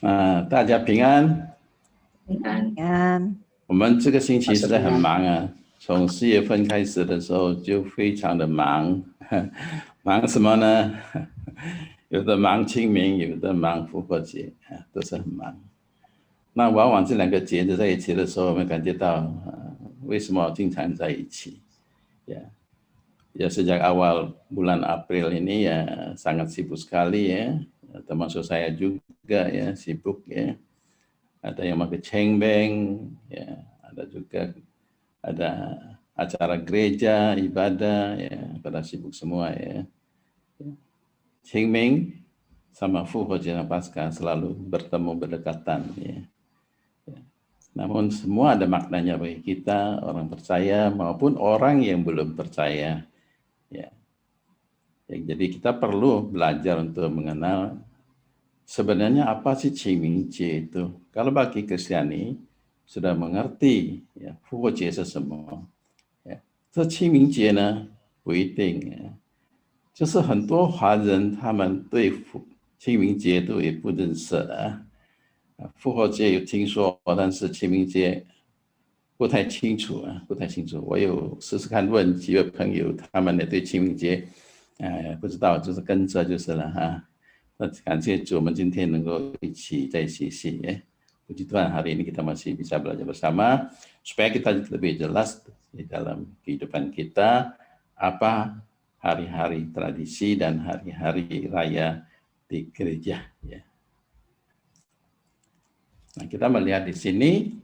大家平安。平安。我们这个星期实在很忙啊，从4月份开始的时候就非常的忙，忙什么呢？有的忙清明，有的忙复活节，都是很忙。那往往这两个节日在一起的时候，我们感觉到为什么经常在一起？Ya sejak awal bulan April ini ya sangat sibuk sekali ya, termasuk saya juga ya sibuk ya. Ada yang pakai cengbeng, ya, ada juga ada acara gereja, ibadah, ya, pada sibuk semua ya. Cengbeng sama Fuhoje dan Paskah selalu bertemu berdekatan ya. Namun semua ada maknanya bagi kita, orang percaya maupun orang yang belum percaya. Ya. Jadi kita perlu belajar untuk mengenal sebenarnya apa sih Qingmingjie itu. Kalau bagi Kristiani sudah mengerti ya, Fuhoje是什么，这清明节呢不一定，就是很多华人他们对清明节都也不认识啊。复活节有听说，但是清明节不太清楚啊，不太清楚。我有试试看问几位朋友，他们也对清明节，不知道，就是跟着就是了哈。那感谢主，我们今天能够一起在学习ya. Puji Tuhan hari ini kita masih bisa belajar bersama supaya kita lebih jelas di dalam kehidupan kita apa hari-hari tradisi dan hari-hari raya di gereja ya. Nah, kita melihat di sini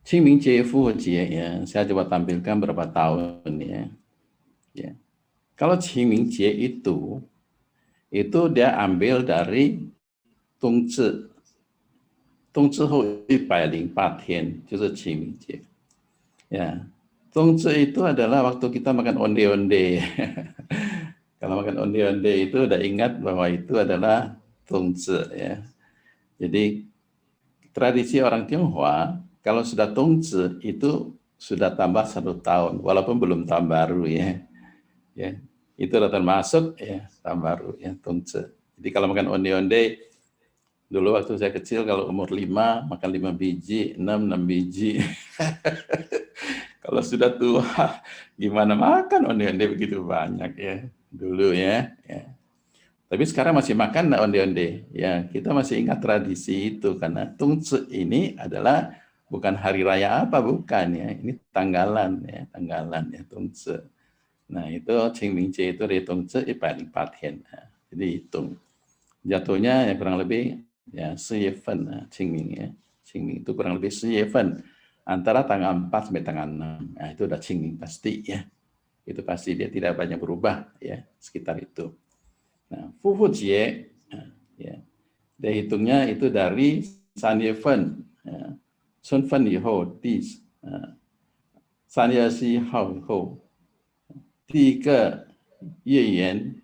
Qingmingjie, Fuhojie ya. Saya coba tampilkan berapa tahun ya. Ya. Kalau Qingmingjie itu dia ambil dari Tongzhi. Tongzhi 后108天就是Qingmingjie. Ya. Tongzhi itu adalah waktu kita makan onde-onde. Kalau makan onde-onde itu udah ingat bahwa itu adalah Tongzhi ya. Jadi tradisi orang Tionghoa kalau sudah Tongzhi itu sudah tambah 1 tahun, walaupun belum tahun baru ya. Ya, itu sudah termasuk ya tahun baru ya Tongzhi. Jadi kalau makan onde-onde dulu waktu saya kecil kalau umur 5 makan 5 biji, 6 biji. Kalau sudah tua gimana makan onde-onde begitu banyak ya dulu ya. Tapi sekarang masih makan onde-onde. Ya, kita masih ingat tradisi itu karena Tongzhi ini adalah bukan hari raya apa, bukan ya. Ini tanggalan ya Tongzhi. Nah, itu Qingmingjie itu di Tongzhi 108天. Jadi hitung. Jatuhnya ya kurang lebih ya 4月份 Qingming ya. Qingming itu kurang lebih 4月份 antara tanggal 4 sampai tanggal 6. Nah, itu udah Qingming pasti ya. Itu pasti dia tidak banyak berubah ya, sekitar itu. Nah, Fuhojie ya, dia hitungnya itu dari 3月份春分以后3月21号以后第一个月圆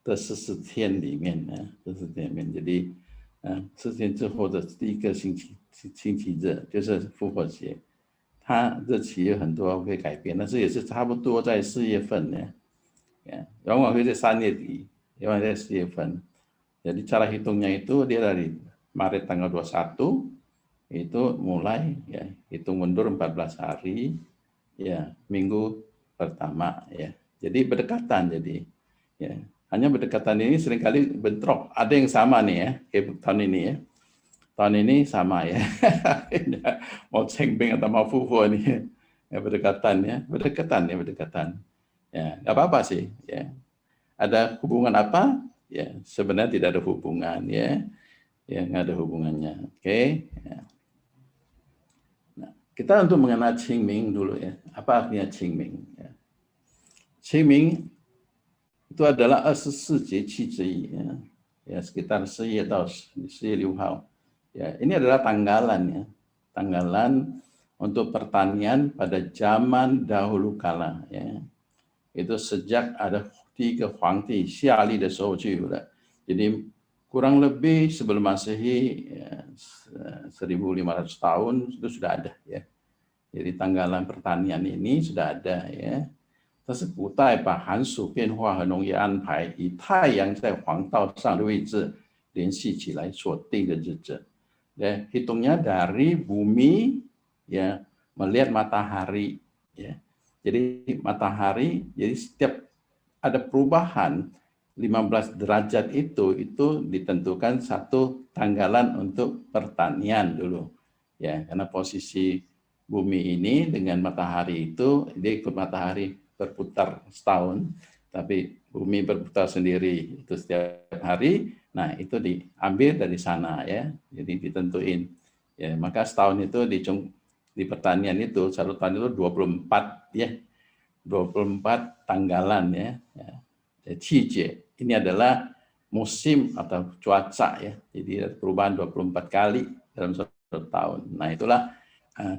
的14天里面14天里面，jadi 14天之后的第一个星期日就是复活节，它日期有很多会改变，但是也是差不多在4月份呢。往往会在3月底,往往在4月份. Jadi cara hitungnya itu dia dari Maret tanggal 21 itu mulai ya hitung mundur 14 hari ya minggu pertama ya. Jadi berdekatan jadi ya. Hanya berdekatan ini seringkali bentrok. Ada yang sama nih ya kayak tahun ini ya. Tahun ini sama ya. Mau Cengbeng atau mau Fuhuo nih ya berdekatan. Ya, nggak apa-apa sih. Ya, ada hubungan apa? Ya, sebenarnya tidak ada hubungan ya, nggak ada hubungannya. Oke. Ya. Nah, kita untuk mengenal Qingming dulu ya. Apa artinya Qingming? Ya. Qingming itu adalah 24节气之一ya, sekitar 4月到4月6号. Ya, ini adalah tanggalan ya, tanggalan untuk pertanian pada zaman dahulu kala ya. Itu sejak ada 3 Huangdi Xiali 的时候就有了. Jadi kurang lebih sebelum Masehi ya, 1500 tahun itu sudah ada ya. Jadi tanggalan pertanian ini sudah ada ya. 但是古代把寒暑变化和农业安排以太阳在黄道上的位置联系起来所定的日子. Ya, hitungnya dari bumi ya melihat matahari ya. Jadi matahari, jadi setiap ada perubahan 15 derajat itu ditentukan satu tanggalan untuk pertanian dulu. Ya, karena posisi bumi ini dengan matahari itu dia ikut matahari berputar setahun, tapi bumi berputar sendiri itu setiap hari. Nah, itu diambil dari sana ya. Jadi ditentuin. Ya, maka setahun itu di pertanian itu satu tahun itu 24 ya. 24 tanggalan ya. Cijie. Ini adalah musim atau cuaca ya. Jadi ada perubahan 24 kali dalam satu tahun. Nah, itulah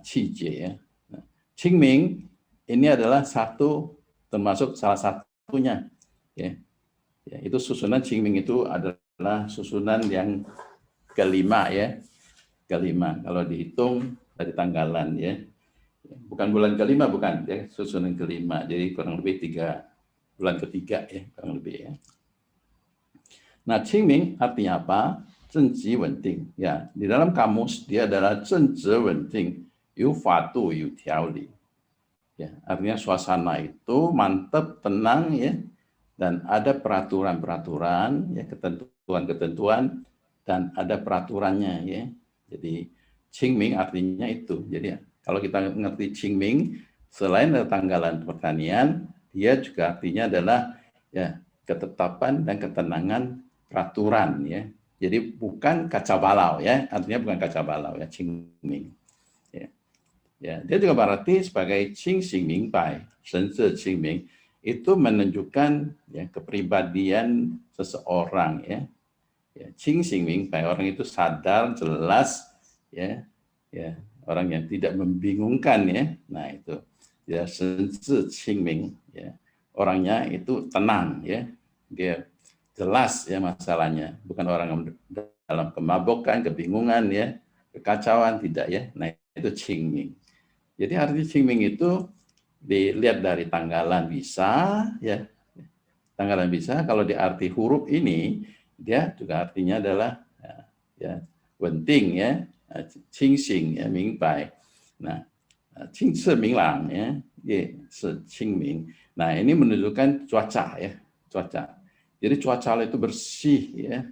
Cijie ya. Nah, Qingming ini adalah termasuk salah satunya ya. Ya, itu susunan Qingming itu adalah susunan yang kelima ya. Kelima kalau dihitung dari tanggalan ya. Bukan bulan kelima, bukan ya, susunan kelima. Jadi kurang lebih bulan ketiga ya, kurang lebih ya. Nah, Qingming artinya apa? Zhenji wenting. Ya, di dalam kamus dia adalah zhenzi wenting, yu fatu yu tiaoli. Ya, artinya suasana itu mantap, tenang ya, dan ada peraturan-peraturan ya, ketentuan-ketentuan dan ada peraturannya ya. Jadi Qingming artinya itu. Jadi kalau kita ngerti Qingming, selain ada tanggalan pertanian, dia juga artinya adalah ya ketetapan dan ketenangan peraturan ya. Jadi bukan kacau balau ya, artinya bukan kacau balau ya Qingming. Ya. Ya, dia juga berarti sebagai Qing Xing Ming Bai, Shen Zhe Qingming itu menunjukkan ya kepribadian seseorang ya. Ya, Qing Xing Ming Bai, orang itu sadar, jelas ya. Ya, orang yang tidak membingungkan ya. Nah, itu ya Shen Zhe Qingming ya. Orangnya itu tenang ya. Dia jelas ya masalahnya, bukan orang yang dalam kemabukan, kebingungan ya, kekacauan tidak ya. Nah, itu Qingming. Jadi arti Qingming itu dilihat dari tanggalan bisa ya. Tanggalan bisa kalau di arti huruf ini dia juga artinya adalah ya wenting ya, qingxing ya, mingbai. Nah, qingci minglang ya, ye se qingming. Nah, ini menunjukkan cuaca ya, cuaca. Jadi cuaca itu bersih ya,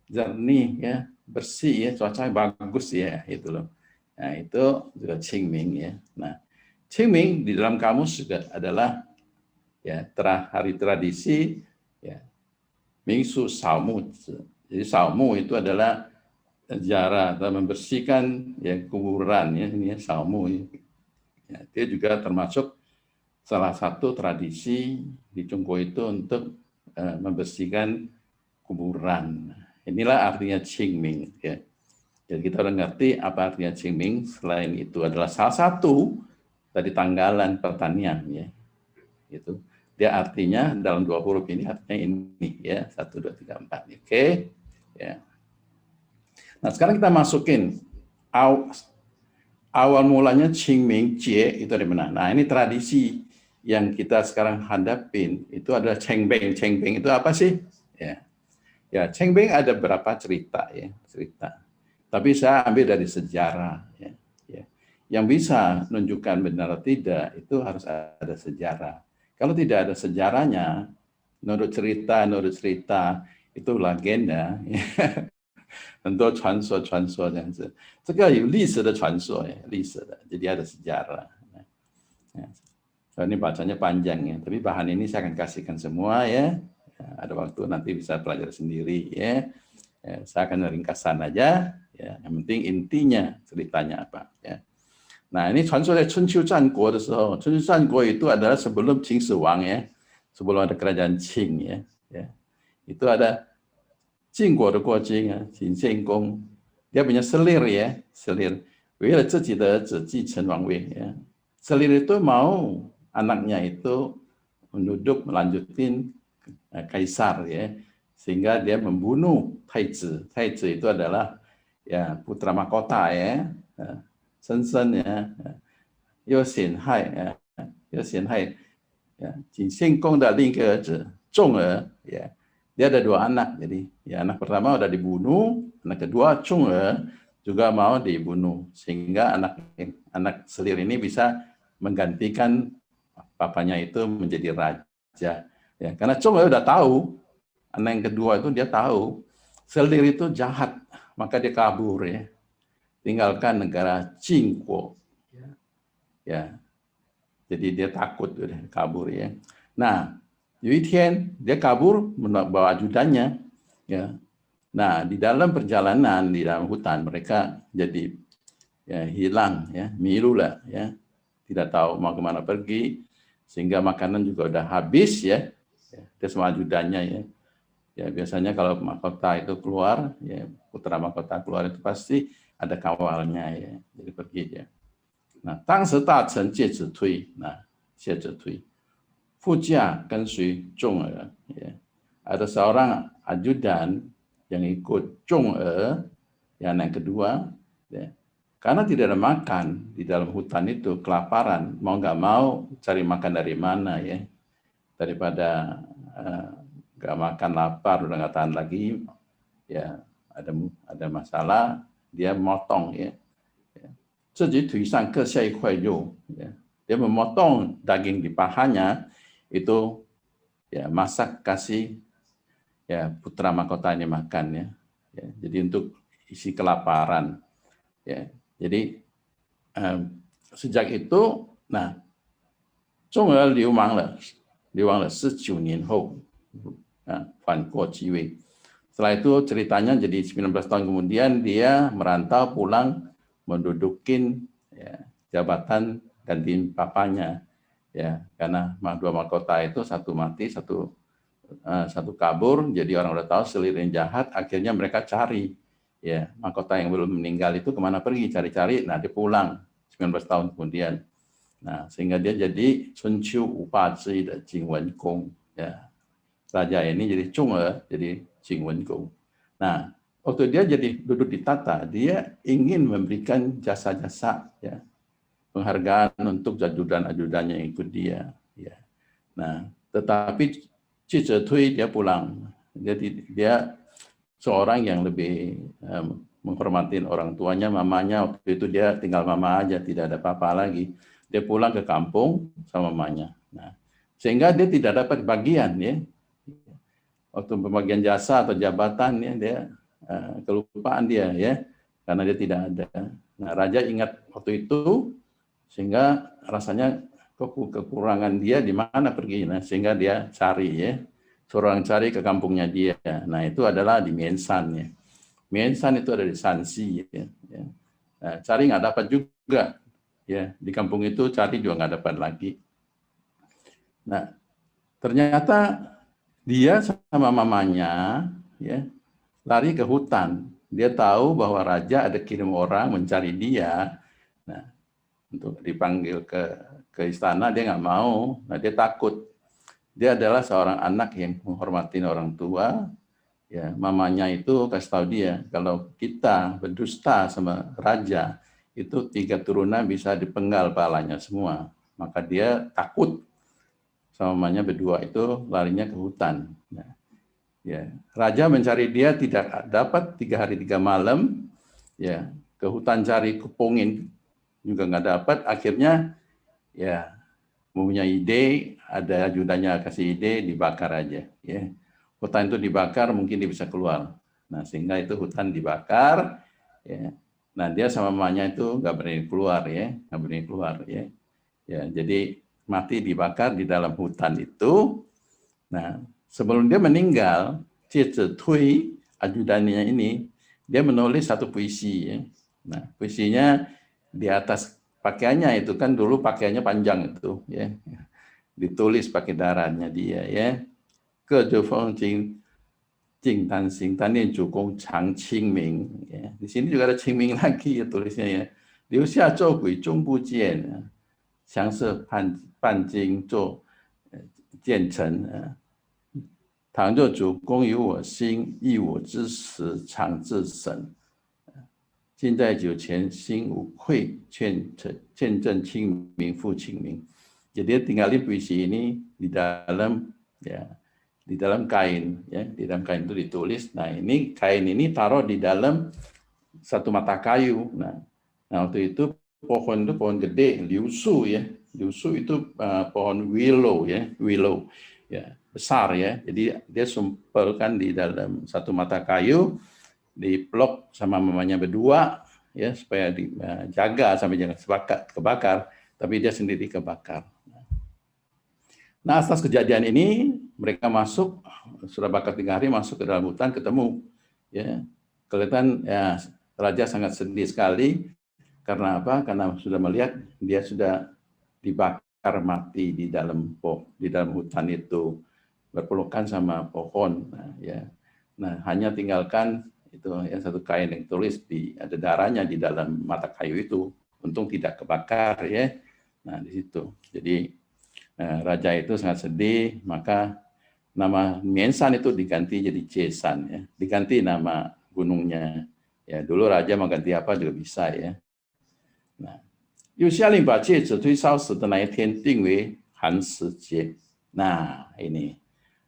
jernih ya, bersih ya, cuaca bagus ya, itu loh. Nah, itu juga Qingming ya. Nah, Qingming di dalam kamus juga adalah ya hari tradisi ya Mingsu Saomu. Jadi Saomu itu adalah ziarah atau membersihkan ya kuburan ya, ini ya Saomu ya. Ya, dia juga termasuk salah satu tradisi di Cungko itu untuk membersihkan kuburan. Inilah artinya Qingming ya. Jadi kita udah ngerti apa artinya Qingming. Selain itu adalah salah satu dari tanggalan pertanian ya. Itu dia artinya dalam dua huruf ini artinya ini ya 1 2 3 4. Oke. Ya. Nah, sekarang kita masukin awal mulanya Qingming Jie itu dari mana? Nah, ini tradisi yang kita sekarang hadapin itu adalah Cengbeng. Cengbeng itu apa sih? Ya. Ya, Cengbeng ada berapa cerita ya, cerita. Tapi saya ambil dari sejarah ya. Ya. Yang bisa menunjukkan benar atau tidak itu harus ada sejarah. Kalau tidak ada sejarahnya, menurut cerita itu legenda. Ya. 很多传说这样子，这个有历史的传说ya, 历史的，jadi ada sejarah. Ya. So, ini bacanya panjang ya, tapi bahan ini saya akan kasihkan semua ya. Ya, ada waktu nanti bisa pelajari sendiri ya. Ya, saya akan ringkasan aja ya. Yang penting intinya ceritanya apa ya. Nah, ini 传说在春秋战国的时候，春秋战国 itu adalah sebelum Qing Shi Huang ya, sebelum ada kerajaan Qing ya. Ya. Itu ada 晋国的国君啊，景献公，dia punya selir ya, selir. 为了自己的儿子继承王位ya. Selir itu mau anaknya itu menduduк melanjutin kaisar ya, sehingga dia membunuh Taizi. Taizi itu adalah ya putra mahkota ya, Shenzhen ya, 又陷害ya, 景献公的另一个儿子重儿ya. dia ada 2 anak. Jadi ya anak pertama udah dibunuh, anak kedua Chong'e juga mau dibunuh, sehingga anak selir ini bisa menggantikan papanya itu menjadi raja. Ya, karena Chong'e udah tahu, anak yang kedua itu dia tahu selir itu jahat, maka dia kabur ya, tinggalkan negara Qingguo. Ya, jadi dia takut udah kabur ya. Nah, Yuitian dia kabur membawa ajudannya ya. Nah, di dalam perjalanan di dalam hutan mereka jadi ya, hilang ya, milu lah ya. Tidak tahu mau kemana pergi, sehingga makanan juga udah habis ya. Dia sama ajudannya ya. Ya biasanya kalau mahkota itu keluar, ya putra mahkota keluar itu pasti ada kawalnya ya. Jadi pergi ya. Nah, 当时大臣介子推，那介子推，副驾跟随重耳，ya. Ada seorang ajudan yang ikut Chong'e, yang kedua, ya. Karena tidak ada makan di dalam hutan itu, kelaparan, mau nggak mau cari makan dari mana ya, daripada nggak makan lapar udah nggak tahan lagi, ya ada masalah, dia motong ya. 自己腿上割下一块肉, ya. Dia memotong daging di pahanya itu ya masak kasih ya putra mahkotanya makan ya. Ya, jadi untuk isi kelaparan ya. Jadi sejak itu nah 中俄流亡了19年后反国继位. Setelah itu ceritanya jadi 19 tahun kemudian dia merantau pulang mendudukin ya, jabatan gantiin papanya ya, karena 2 mahkota itu satu mati satu kabur, jadi orang udah tahu selir yang jahat, akhirnya mereka cari ya mahkota yang belum meninggal itu kemana pergi, cari-cari, nah dia pulang 19 tahun kemudian. Nah sehingga dia jadi Sun Qiu Wu Ba Zhi de Jing Wen Gong ya, raja ini jadi Chong'e, jadi Jing Wen Gong. Nah waktu dia jadi duduk di tata, dia ingin memberikan jasa-jasa ya, penghargaan untuk ajudan-ajudannya yang ikut dia ya. Nah tetapi Qi Zhetui dia pulang, dia seorang yang lebih menghormati orang tuanya, mamanya. Waktu itu dia tinggal mama aja, tidak ada papa lagi. Dia pulang ke kampung sama mamanya. Nah, sehingga dia tidak dapat bagian ya. Waktu pembagian jasa atau jabatan ya, dia kelupaan dia ya, karena dia tidak ada. Nah, raja ingat waktu itu, sehingga rasanya kekurangan dia di mana pergi. Nah, sehingga dia cari ya, seorang cari ke kampungnya dia. Nah, itu adalah di Mienshan ya. Mienshan itu ada di Shanxi ya. Nah, cari nggak dapat juga ya, di kampung itu cari juga nggak dapat lagi. Nah, ternyata dia sama mamanya ya lari ke hutan. Dia tahu bahwa raja ada kirim orang mencari dia. Nah, untuk dipanggil ke istana dia nggak mau. Nah, dia takut. Dia adalah seorang anak yang menghormati orang tua. Ya, mamanya itu kasih tahu dia kalau kita berdusta sama raja itu 3 turunan bisa dipenggal palanya semua. Maka dia takut, sama mamanya berdua itu larinya ke hutan. Nah, ya, raja mencari dia tidak dapat 3 hari 3 malam. Ya, ke hutan cari kepungin juga nggak dapat. Akhirnya ya mempunyai ide, ada ajudannya kasih ide, dibakar aja. Ya, hutan itu dibakar mungkin dia bisa keluar. Nah sehingga itu hutan dibakar. Ya. Nah dia sama mamanya itu nggak berani keluar ya, nggak berani keluar ya. Ya jadi mati dibakar di dalam hutan itu. Nah sebelum dia meninggal, Qi Zhetui ajudannya ini dia menulis satu puisi ya. Nah puisinya di atas pakaiannya itu kan dulu pakaiannya panjang itu ya, ditulis pakai darahnya dia ya. Ke Feng Jing Jing Tan Xing Tan Nian Ju Gong Chang Qing Ming ya. Di sini juga ada Qing Ming lagi ya tulisnya ya. Liu Xia Zhou Gui Zhong Bu Jian, Xiang Shi Ban Jing Zhou Jian Chen. 倘若主公于我心，益我之时，常自省。近在酒前心无愧，见证清明复清明. Jadi tinggalin puisi ini di dalam ya di dalam kain, ya, di dalam kain itu ditulis. Nah, ini kain ini taruh di dalam satu mata kayu. Nah, waktu itu pohon gede, liusu ya. Liusu itu pohon willow ya, willow ya, besar ya. Jadi dia sumpelkan di dalam satu mata kayu, diplok sama mamanya berdua ya supaya dijaga sampai jangan kebakar, tapi dia sendiri kebakar. Nah, atas kejadian ini mereka masuk, sudah bakar 3 hari, masuk ke dalam hutan, ketemu ya, kelihatan ya raja sangat sedih sekali. Karena apa? Karena sudah melihat dia sudah dibakar mati di dalam hutan itu, berpelukan sama pohon. Nah, hanya tinggalkan itu ya satu kain yang tulis ada darahnya di dalam mata kayu itu. Untung tidak kebakar ya. Nah, di situ. Jadi raja itu sangat sedih, maka nama Miensan itu diganti jadi Jesan ya, diganti nama gunungnya. Ya, dulu raja mau ganti apa juga bisa ya. Nah, 又下令把戒指推烧死的那一天定为寒食节. Nah, ini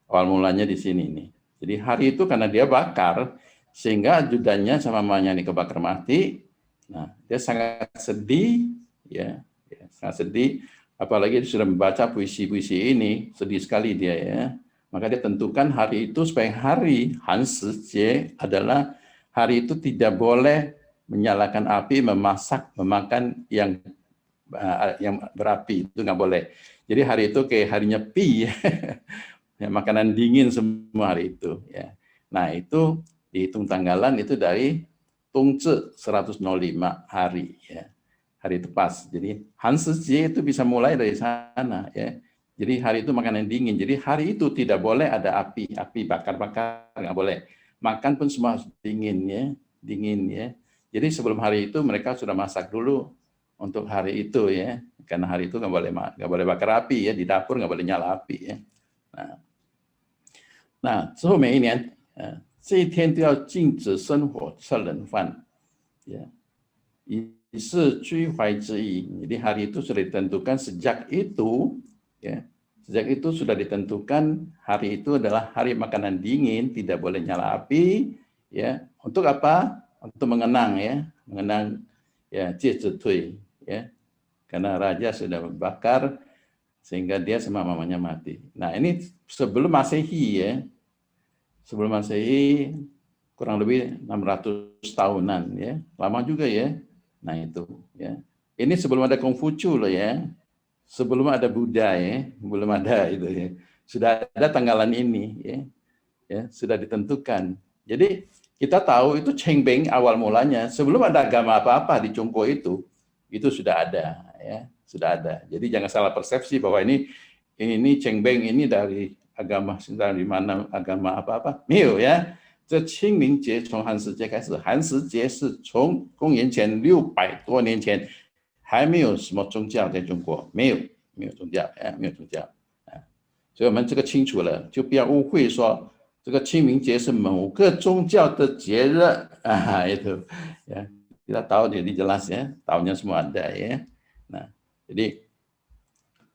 awal mulanya di sini nih. Jadi hari itu karena dia bakar, sehingga ajudannya sama mamanya ini kebakar mati. Nah, dia sangat sedih, ya sangat sedih. Apalagi dia sudah membaca puisi-puisi ini, sedih sekali dia ya. Maka dia tentukan hari itu supaya hari Han Si Jie adalah hari itu tidak boleh menyalakan api, memasak, memakan yang berapi, itu nggak boleh. Jadi hari itu kayak harinya pi, ya, makanan dingin semua hari itu. Ya. Nah itu dihitung tanggalan itu dari Tongzi 105 hari, ya, hari itu pas. Jadi Han Si Jie itu bisa mulai dari sana, ya. Jadi hari itu makanan dingin. Jadi hari itu tidak boleh ada api bakar-bakar, nggak boleh. Makan pun semua dingin, ya, dingin, ya. Jadi sebelum hari itu mereka sudah masak dulu untuk hari itu, ya, karena hari itu nggak boleh bakar api ya, di dapur nggak boleh nyala api ya. Nah, 之后每一年，这一天都要禁止生火吃人饭，ya, 以示居怀之意。Jadi hari itu sudah ditentukan sejak itu, ya, sejak itu sudah ditentukan hari itu adalah hari makanan dingin, tidak boleh nyala api, ya. Untuk apa? Untuk mengenang ya, mengenang ya Jie Zitui, ya. Karena raja sudah bakar sehingga dia sama mamanya mati. Nah, ini sebelum Masehi ya. Sebelum Masehi kurang lebih 600 tahunan ya. Lama juga ya. Nah, itu ya. Ini sebelum ada Konghucu loh ya. Sebelum ada Buddha ya, belum ada itu ya. Sudah ada tanggalan ini ya. Ya, sudah ditentukan. Jadi kita tahu itu Chengbing awal mulanya sebelum ada agama apa-apa di Chongguo itu sudah ada ya, sudah ada. Jadi jangan salah persepsi bahwa ini Chengbing ini dari agama dari mana agama apa-apa. 没有呀，这清明节从寒食节开始，寒食节是从公元前600多年前还没有什么宗教在中国，没有宗教，没有宗教。所以我们这个清楚了，就不要误会说这个清明节是某个宗教的节日itu ya. Kita tahu jadi jelas ya, tahunnya semua ada ya. Nah, jadi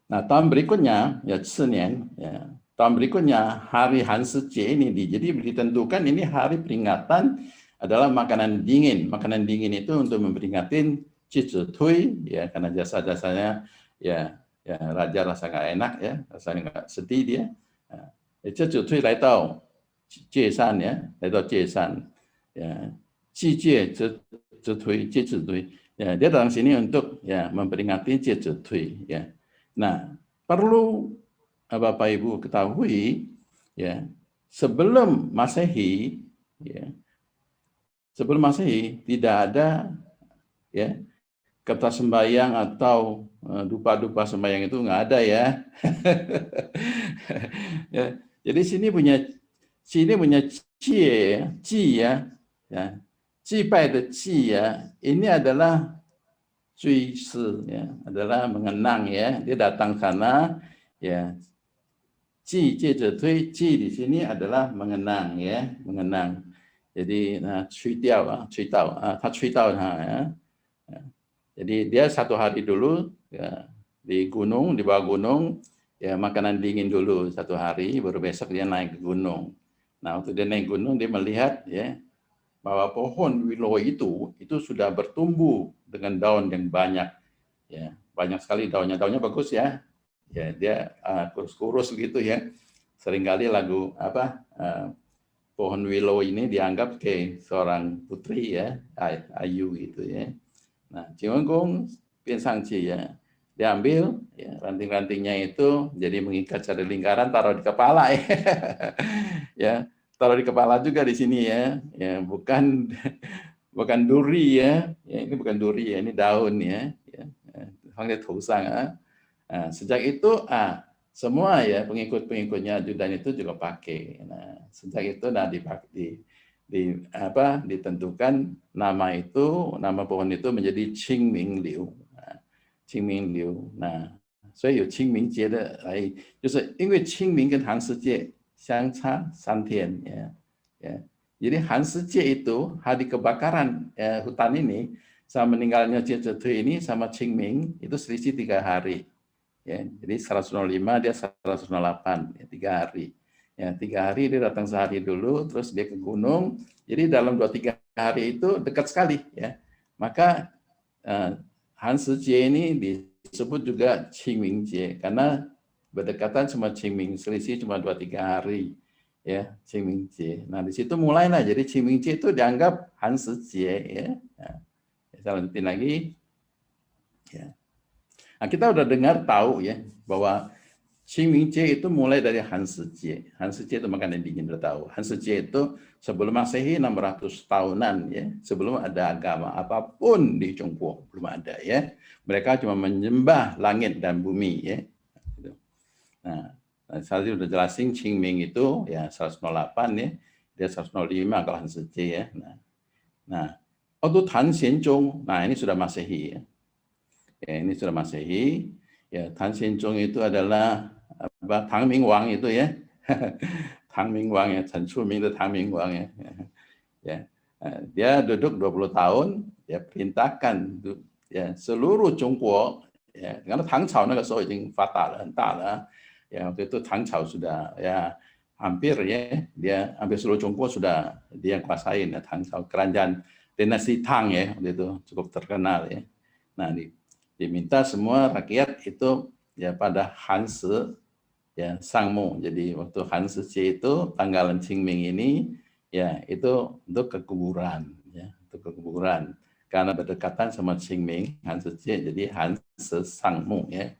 tahun berikutnya ya 4年 ya. Tahun berikutnya hari Han Si Jie ini jadi ditentukan ini hari peringatan adalah makanan dingin. Makanan dingin itu untuk memperingatin Jie Zitui ya, karena jasa-jasanya ya raja rasa nggak enak ya, rasanya nggak sedih dia. Jie Zitui 来到界山 ya, 来到界山ya, Jie Zitui, Jie Zitui ya, dia datang sini untuk ya memperingati Jie Zitui ya. Nah, perlu Bapak Ibu ketahui ya, sebelum Masehi ya, sebelum Masehi tidak ada ya kata sembahyang atau dupa-dupa sembahyang itu nggak ada ya. Ya. Jadi sini punya ji ya, jibai de ji ya, ini adalah juisi ya, adalah mengenang ya, dia datang sana ya. Ji Jie Zitui, ji di sini adalah mengenang ya, mengenang. Jadi cui dao, ya. Jadi dia 1 hari dulu ya, di bawah gunung ya makanan dingin dulu 1 hari, baru besok dia naik ke gunung. Nah, waktu dia naik gunung, dia melihat ya bahwa pohon willow itu sudah bertumbuh dengan daun yang banyak, ya banyak sekali daunnya. Daunnya bagus ya, ya dia kurus-kurus gitu ya. Seringkali pohon willow ini dianggap kayak seorang putri ya, ayu gitu ya. Nah, Cingongkung Pinsangci ya, diambil ya, ranting-rantingnya itu jadi mengikat secara lingkaran, taruh di kepala ya. Ya, taruh di kepala juga di sini ya. Ya, bukan bukan duri ya. Ya, ini bukan duri ya, ini daun ya. Ya, panggil tusang. Nah, sejak itu semua ya pengikut-pengikutnya ajudan itu juga pakai. Nah, sejak itu ditentukan nama pohon itu menjadi Qingming Liu. Qingming Liu. Nah, 所以有清明节的来，就是因为清明跟寒食节相差3天ya. Ya. Jadi Hanseje itu hari kebakaran hutan ini sama meninggalnya Jie ini sama Qingming itu selisih 3 hari. Ya, jadi 105 dia 108 ya, 3 hari. Ya, 3 hari dia datang sehari dulu, terus dia ke gunung. Jadi dalam 2-3 hari itu dekat sekali ya. Maka Hanseje ini disebut juga Qingmingjie karena berdekatan sama Qingming, selisih cuma 2-3 hari ya, Qingmingjie. Nah, di situ mulailah jadi Qingmingjie itu dianggap Hanseje ya. Nah, saya lanjutin lagi ya. Nah, kita udah dengar tahu ya bahwa Qingmingjie itu mulai dari Hanseje. Hanseje itu makanan dingin, udah tahu. Hanseje itu sebelum Masehi 600 tahunan ya, sebelum ada agama apapun di Tiongkok, belum ada ya. Mereka cuma menyembah langit dan bumi ya. Nah, saya sudah jelasin Qingming itu ya 108 ya, dia 105 kalau Hanseje ya. Nah, waktu Tan Xianzong, nah ini sudah Masehi ya. Ya, ini sudah Masehi. Ya, Tan Xianzong itu adalah Tang Mingwang itu ya. Tang Mingwang ya, Chen Chuming itu Tang Mingwang ya. Ya. Dia duduk 20 tahun, ya perintahkan ya seluruh Tiongkok ya, karena Tang Cao 那个时候已经发达了，很大了。Ya, waktu itu Tang Cao sudah ya hampir ya, dia hampir seluruh Tiongkok sudah dia kuasain ya, Tang Cao, kerajaan dinasti Tang ya, waktu itu cukup terkenal ya. Nah, diminta semua rakyat itu ya pada Hanse ya Sangmu. Jadi waktu Hanseje itu tanggalan Qingming ini ya itu untuk kekuburan ya, untuk kekuburan. Karena berdekatan sama Qingming, Hanseje jadi Hanse Sangmu ya.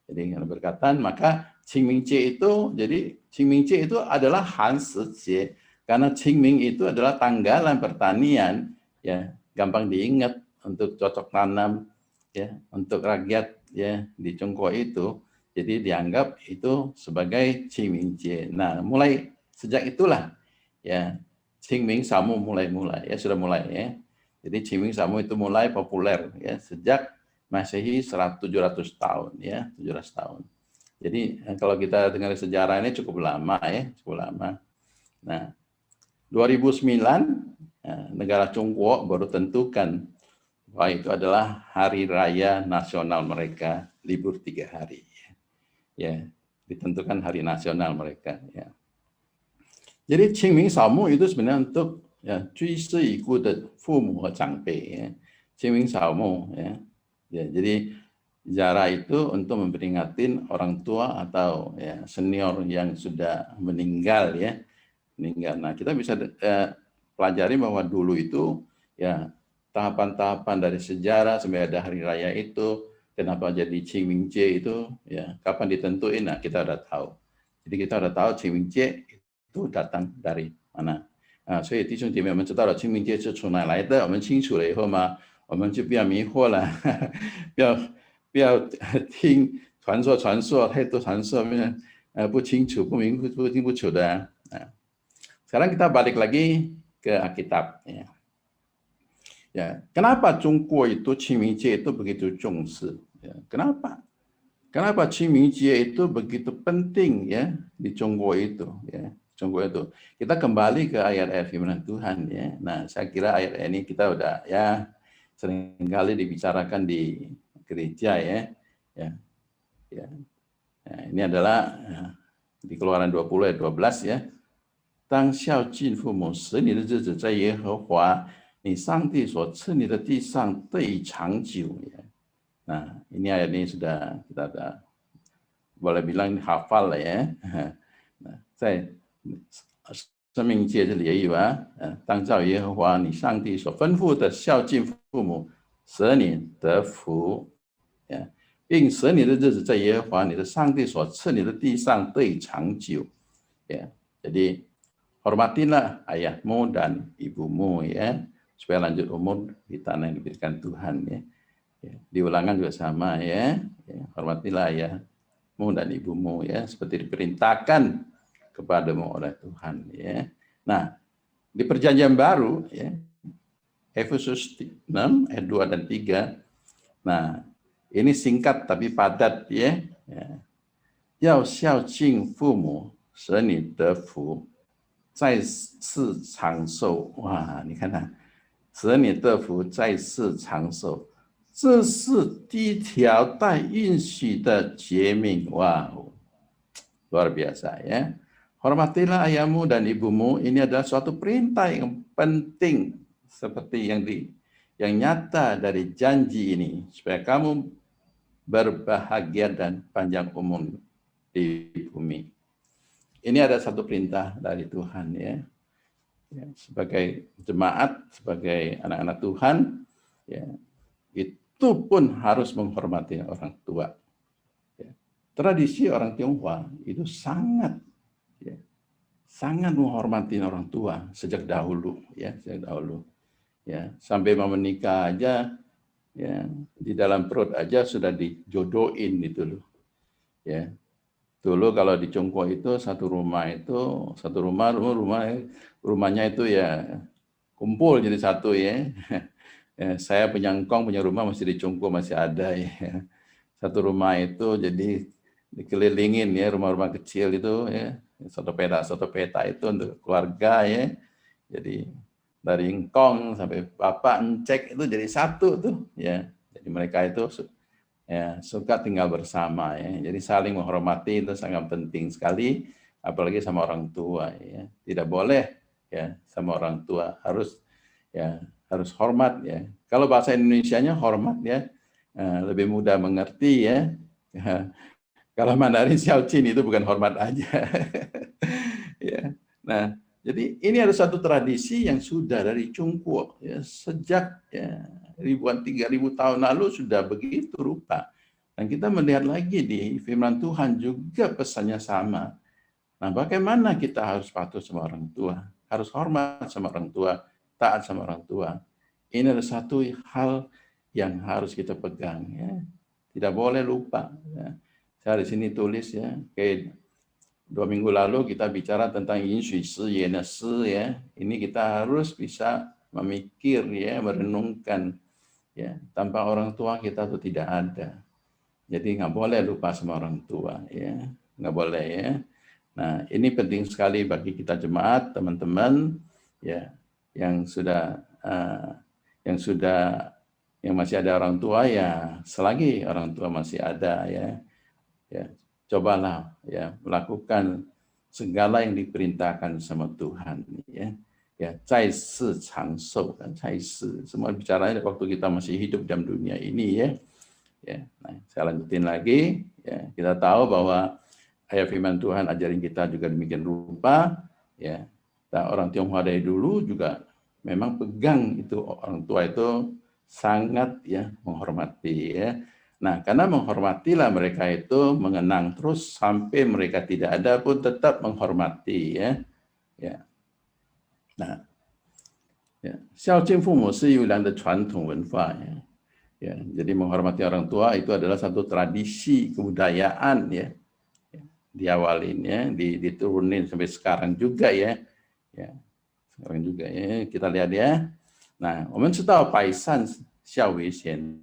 Jadi karena berdekatan maka Qingmingjie itu jadi Qingmingjie itu adalah Hanseje karena Qingming itu adalah tanggalan pertanian ya, gampang diingat untuk cocok tanam ya untuk rakyat ya di Tiongkok itu. Jadi dianggap itu sebagai Qingmingjie. Nah, mulai sejak itulah ya Qingming Samu mulai ya sudah mulai ya. Jadi Qingming Samu itu mulai populer ya sejak Masehi 700 tahun ya, 700 tahun. Jadi kalau kita dengar sejarah ini cukup lama ya, cukup lama. Nah, 2009 negara Tiongkok baru tentukan bahwa itu adalah hari raya nasional mereka, libur 3 hari. Ya, ditentukan hari nasional mereka. Ya. Jadi Qingming Samu itu sebenarnya untuk ya, 居士已故的父母和长辈ya. Qingming Samu ya. Ya, jadi ziarah itu untuk memperingatin orang tua atau ya, senior yang sudah meninggal ya. Meninggal. Nah, kita bisa pelajari bahwa dulu itu ya tahapan-tahapan dari sejarah sampai ada hari raya itu, kenapa jadi Qingmingjie itu ya kapan ditentuin, nah kita udah tahu. Jadi kita udah tahu Qingmingjie itu datang dari mana. 所以弟兄姐妹们知道了清明节是从哪来的，我们清楚了以后嘛，我们就不要迷惑了，不要听传说太多传说，不清楚不清不楚的。Sekarang kita balik lagi ke Alkitab. Ya, kenapa Tiongkok itu Qingmingjie itu begitu 重视? Ya, kenapa? Kenapa Qingmingjie itu begitu penting ya di Tiongkok itu? Ya, Tiongkok itu. Kita kembali ke ayat-ayat firman Tuhan ya. Nah, saya kira ayat ini kita udah ya seringkali dibicarakan di gereja ya. Ya. Nah, ini adalah di Keluaran 20 ayat 12 ya. 当孝敬父母，使你的日子在耶和华你上帝所赐你的地上得以长久. Nah, ini ayat ini sudah kita boleh bilang hafal lah ya. Nah, 在生命界这里也有啊，当照耶和华你上帝所吩咐的孝敬父母，使你得福，并使你的日子在耶和华你的上帝所赐你的地上得以长久. Jadi hormatilah ayahmu dan ibumu ya, supaya lanjut umur di tanah yang diberikan Tuhan ya. Di Ulangan juga sama ya, hormatilah ayahmu dan ibumu ya, seperti diperintahkan kepadamu oleh Tuhan ya. Nah, di Perjanjian Baru ya, Efesus 6 ayat 2 dan 3. Nah, ini singkat tapi padat ya. 要孝敬父母，使你得福，在世长寿。哇，你看看，使你得福，在世长寿，这是第一条带应许的诫命. Wow, luar biasa ya. Hormatilah ayahmu dan ibumu, ini adalah suatu perintah yang penting seperti yang nyata dari janji ini, supaya kamu berbahagia dan panjang umur di bumi. Ini ada satu perintah dari Tuhan ya. Sebagai jemaat, sebagai anak-anak Tuhan, ya, itu pun harus menghormati orang tua. Ya. Tradisi orang Tionghoa itu sangat menghormati orang tua sejak dahulu ya, ya, sampai mau menikah aja ya, di dalam perut aja sudah dijodohin gitu loh ya. Dulu kalau di Tionghoa itu rumahnya itu ya kumpul jadi satu ya. Saya punya engkong punya rumah masih di Tionghoa masih ada ya. Satu rumah itu jadi dikelilingin ya, rumah-rumah kecil itu ya, satu peta itu untuk keluarga ya. Jadi dari engkong sampai bapak encek itu jadi satu tuh ya. Jadi mereka itu ya, suka tinggal bersama ya. Jadi saling menghormati itu sangat penting sekali, apalagi sama orang tua ya. Tidak boleh ya sama orang tua, harus hormat ya. Kalau bahasa Indonesianya hormat ya, lebih mudah mengerti ya. Kalau Mandarin Xiaoqin itu bukan hormat aja. Ya. Nah, jadi ini ada satu tradisi yang sudah dari Tionghoa ya, sejak ya, 3.000 tahun lalu sudah begitu rupa. Dan kita melihat lagi di firman Tuhan juga pesannya sama. Nah, bagaimana kita harus patuh sama orang tua? Harus hormat sama orang tua, taat sama orang tua. Ini adalah satu hal yang harus kita pegang ya. Tidak boleh lupa ya. Saya di sini tulis ya, kayak 2 minggu lalu kita bicara tentang yin shui shi yan shi ya. Ini kita harus bisa memikir ya, merenungkan ya, tanpa orang tua kita tuh tidak ada. Jadi nggak boleh lupa sama orang tua ya, nggak boleh ya. Nah, ini penting sekali bagi kita jemaat, teman-teman ya, yang masih ada orang tua ya, selagi orang tua masih ada ya, cobalah ya melakukan segala yang diperintahkan sama Tuhan ya. Ya, 在世长寿kan, 在世 semua bicaranya waktu kita masih hidup dalam dunia ini ya. Ya, nah, saya lanjutin lagi ya. Kita tahu bahwa ayat firman Tuhan ajarin kita juga demikian rupa ya. Dan orang Tionghoa dari dulu juga memang pegang itu, orang tua itu sangat ya menghormati ya. Nah, karena menghormatilah mereka itu mengenang terus sampai mereka tidak ada pun tetap menghormati ya. Ya. Nah, ya, 孝敬父母是优良的传统文化ya. Ya, jadi menghormati orang tua itu adalah satu tradisi kebudayaan ya. Diawalin ya, diturunin sampai sekarang juga ya. Ya, sekarang juga ya. Kita lihat ya. Nah, 我们知道百善孝为先。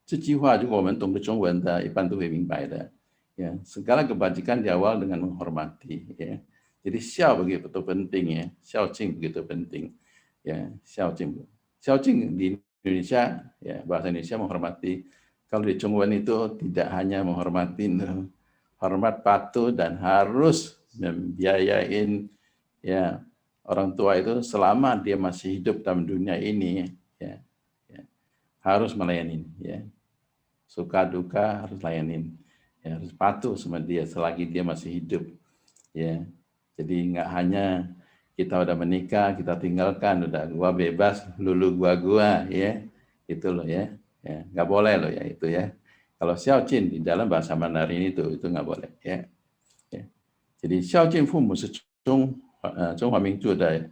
这句话如果我们懂得中文的，一般都会明白的。Ya, segala kebajikan diawal dengan menghormati ya. Jadi 孝 begitu penting ya, 孝敬 begitu penting. Ya, 孝敬di Indonesia ya, bahasa Indonesia menghormati. Kalau di Chongwen itu tidak hanya menghormati hormat patuh dan harus membiayain ya orang tua itu selama dia masih hidup dalam dunia ini, ya, ya harus melayani, ya suka duka harus layanin, ya harus patuh sama dia selagi dia masih hidup, ya. Jadi nggak hanya kita udah menikah kita tinggalkan, udah gua bebas lulu gua, ya itu loh ya, ya nggak boleh loh ya itu ya. Kalau xiaojin di dalam bahasa Mandarin itu nggak boleh, ya. jadi孝敬父母是中华民族的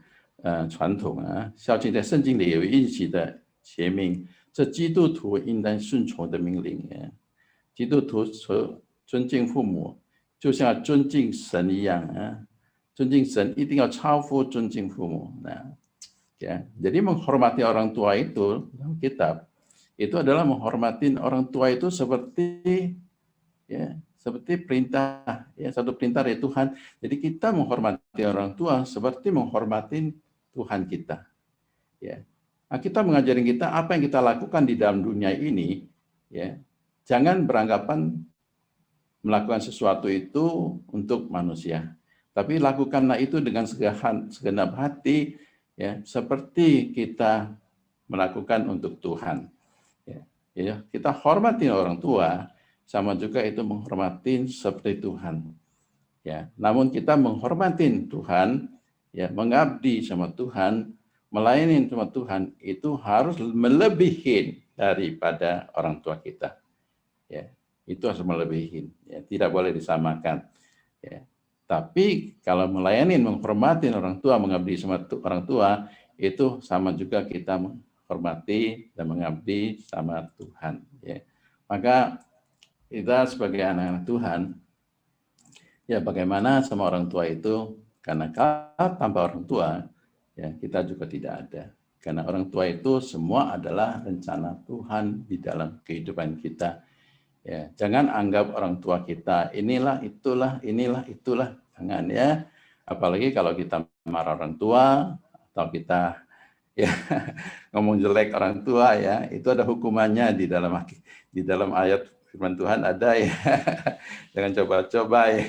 传统啊，孝敬在圣经里有一起的诫命，这基督徒应当顺从的命令啊。基督徒所尊敬父母，就像尊敬神一样啊，尊敬神一定要超乎尊敬父母。Nah, ya, jadi menghormati orang tua itu dalam kitab itu adalah menghormati orang tua itu seperti ya seperti perintah ya satu perintah dari Tuhan. Jadi kita menghormati orang tua seperti menghormati Tuhan kita. Ya. Nah, kita mengajarin kita apa yang kita lakukan di dalam dunia ini, ya. Jangan beranggapan melakukan sesuatu itu untuk manusia, tapi lakukanlah itu dengan segenap hati, ya, seperti kita melakukan untuk Tuhan. Ya, ya, kita hormati orang tua, sama juga itu menghormati seperti Tuhan. Ya, namun kita menghormati Tuhan, ya, mengabdi sama Tuhan, melayani sama Tuhan itu harus melebihi daripada orang tua kita. Ya, itu harus melebihi, ya, tidak boleh disamakan. Ya. Tapi kalau melayani, menghormati orang tua, mengabdi sama orang tua, itu sama juga kita menghormati dan mengabdi sama Tuhan. Ya. Maka kita sebagai anak-anak Tuhan, ya bagaimana sama orang tua itu, karena kalau tanpa orang tua, ya kita juga tidak ada. Karena orang tua itu semua adalah rencana Tuhan di dalam kehidupan kita. Ya, jangan anggap orang tua kita inilah, itulah, jangan ya. Apalagi kalau kita marah orang tua atau kita ya ngomong jelek orang tua ya, itu ada hukumannya di dalam ayat firman Tuhan ada ya. Jangan coba-coba ya.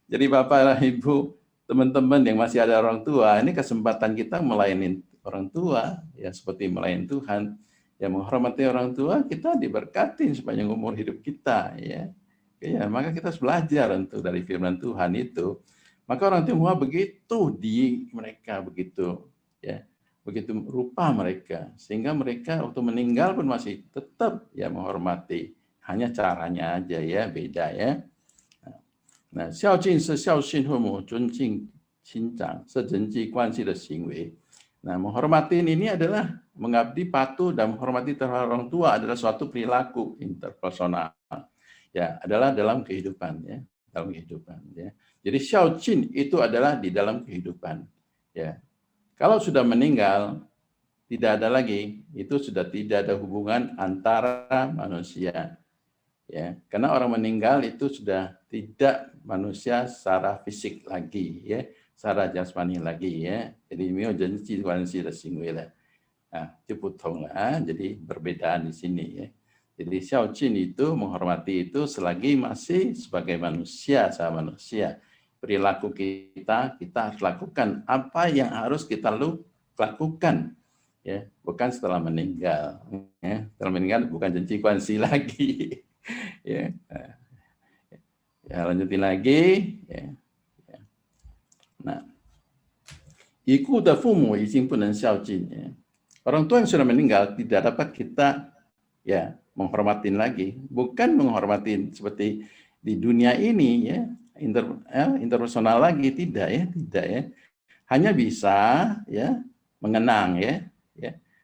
Jadi Bapak, Ibu, teman-teman yang masih ada orang tua, ini kesempatan kita melayani orang tua, ya seperti melayani Tuhan, ya menghormati orang tua, kita diberkati sepanjang umur hidup kita, ya. Ya, maka kita harus belajar untuk dari firman Tuhan itu. Maka orang Tionghoa begitu di mereka begitu, ya, begitu rupa mereka, sehingga mereka waktu meninggal pun masih tetap ya menghormati, hanya caranya aja ya beda ya. Nah, 孝敬是孝顺父母、尊敬亲长，是人际关系的行为。Nah, menghormati ini adalah mengabdi patuh dan menghormati terhadap orang tua adalah suatu perilaku interpersonal. Ya, adalah dalam kehidupan ya, dalam kehidupan ya. Jadi xiaojin itu adalah di dalam kehidupan. Ya. Kalau sudah meninggal tidak ada lagi, itu sudah tidak ada hubungan antara manusia. Ya, karena orang meninggal itu sudah tidak manusia secara fisik lagi ya, secara jasmani lagi ya. Jadi mio janji kuansi resingwe lah. Nah, itu putong lah. Jadi perbedaan di sini ya. Jadi xiaojin itu menghormati itu selagi masih sebagai manusia sama manusia. Perilaku kita harus lakukan apa yang harus kita lakukan ya, bukan setelah meninggal ya. Setelah meninggal bukan janji kuansi lagi. Ya. Ya, lanjutin lagi ya. Nah, iku da fumu izin pun xiaojin ya. Orang tua yang sudah meninggal tidak dapat kita ya menghormatin lagi, bukan menghormatin seperti di dunia ini ya, interpersonal lagi tidak ya. Hanya bisa ya mengenang ya.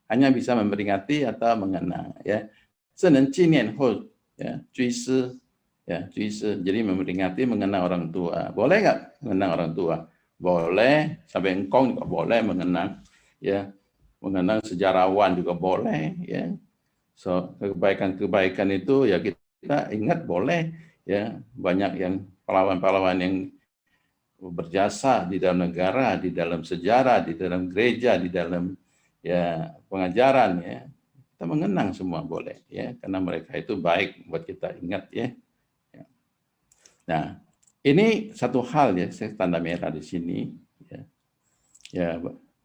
Hanya bisa memperingati atau mengenang ya. 这能纪念后 ya, 追思 ya, 追思. Jadi memperingati mengenang orang tua. Boleh nggak mengenang orang tua? Boleh, sampai engkong juga boleh mengenang ya. Mengenang sejarawan juga boleh ya. So, kebaikan-kebaikan itu ya kita ingat boleh ya. Banyak yang pahlawan-pahlawan yang berjasa di dalam negara, di dalam sejarah, di dalam gereja, di dalam ya pengajaran ya. Kita mengenang semua boleh ya, karena mereka itu baik buat kita ingat ya. Nah, ini satu hal ya, saya tanda merah di sini. Ya, ya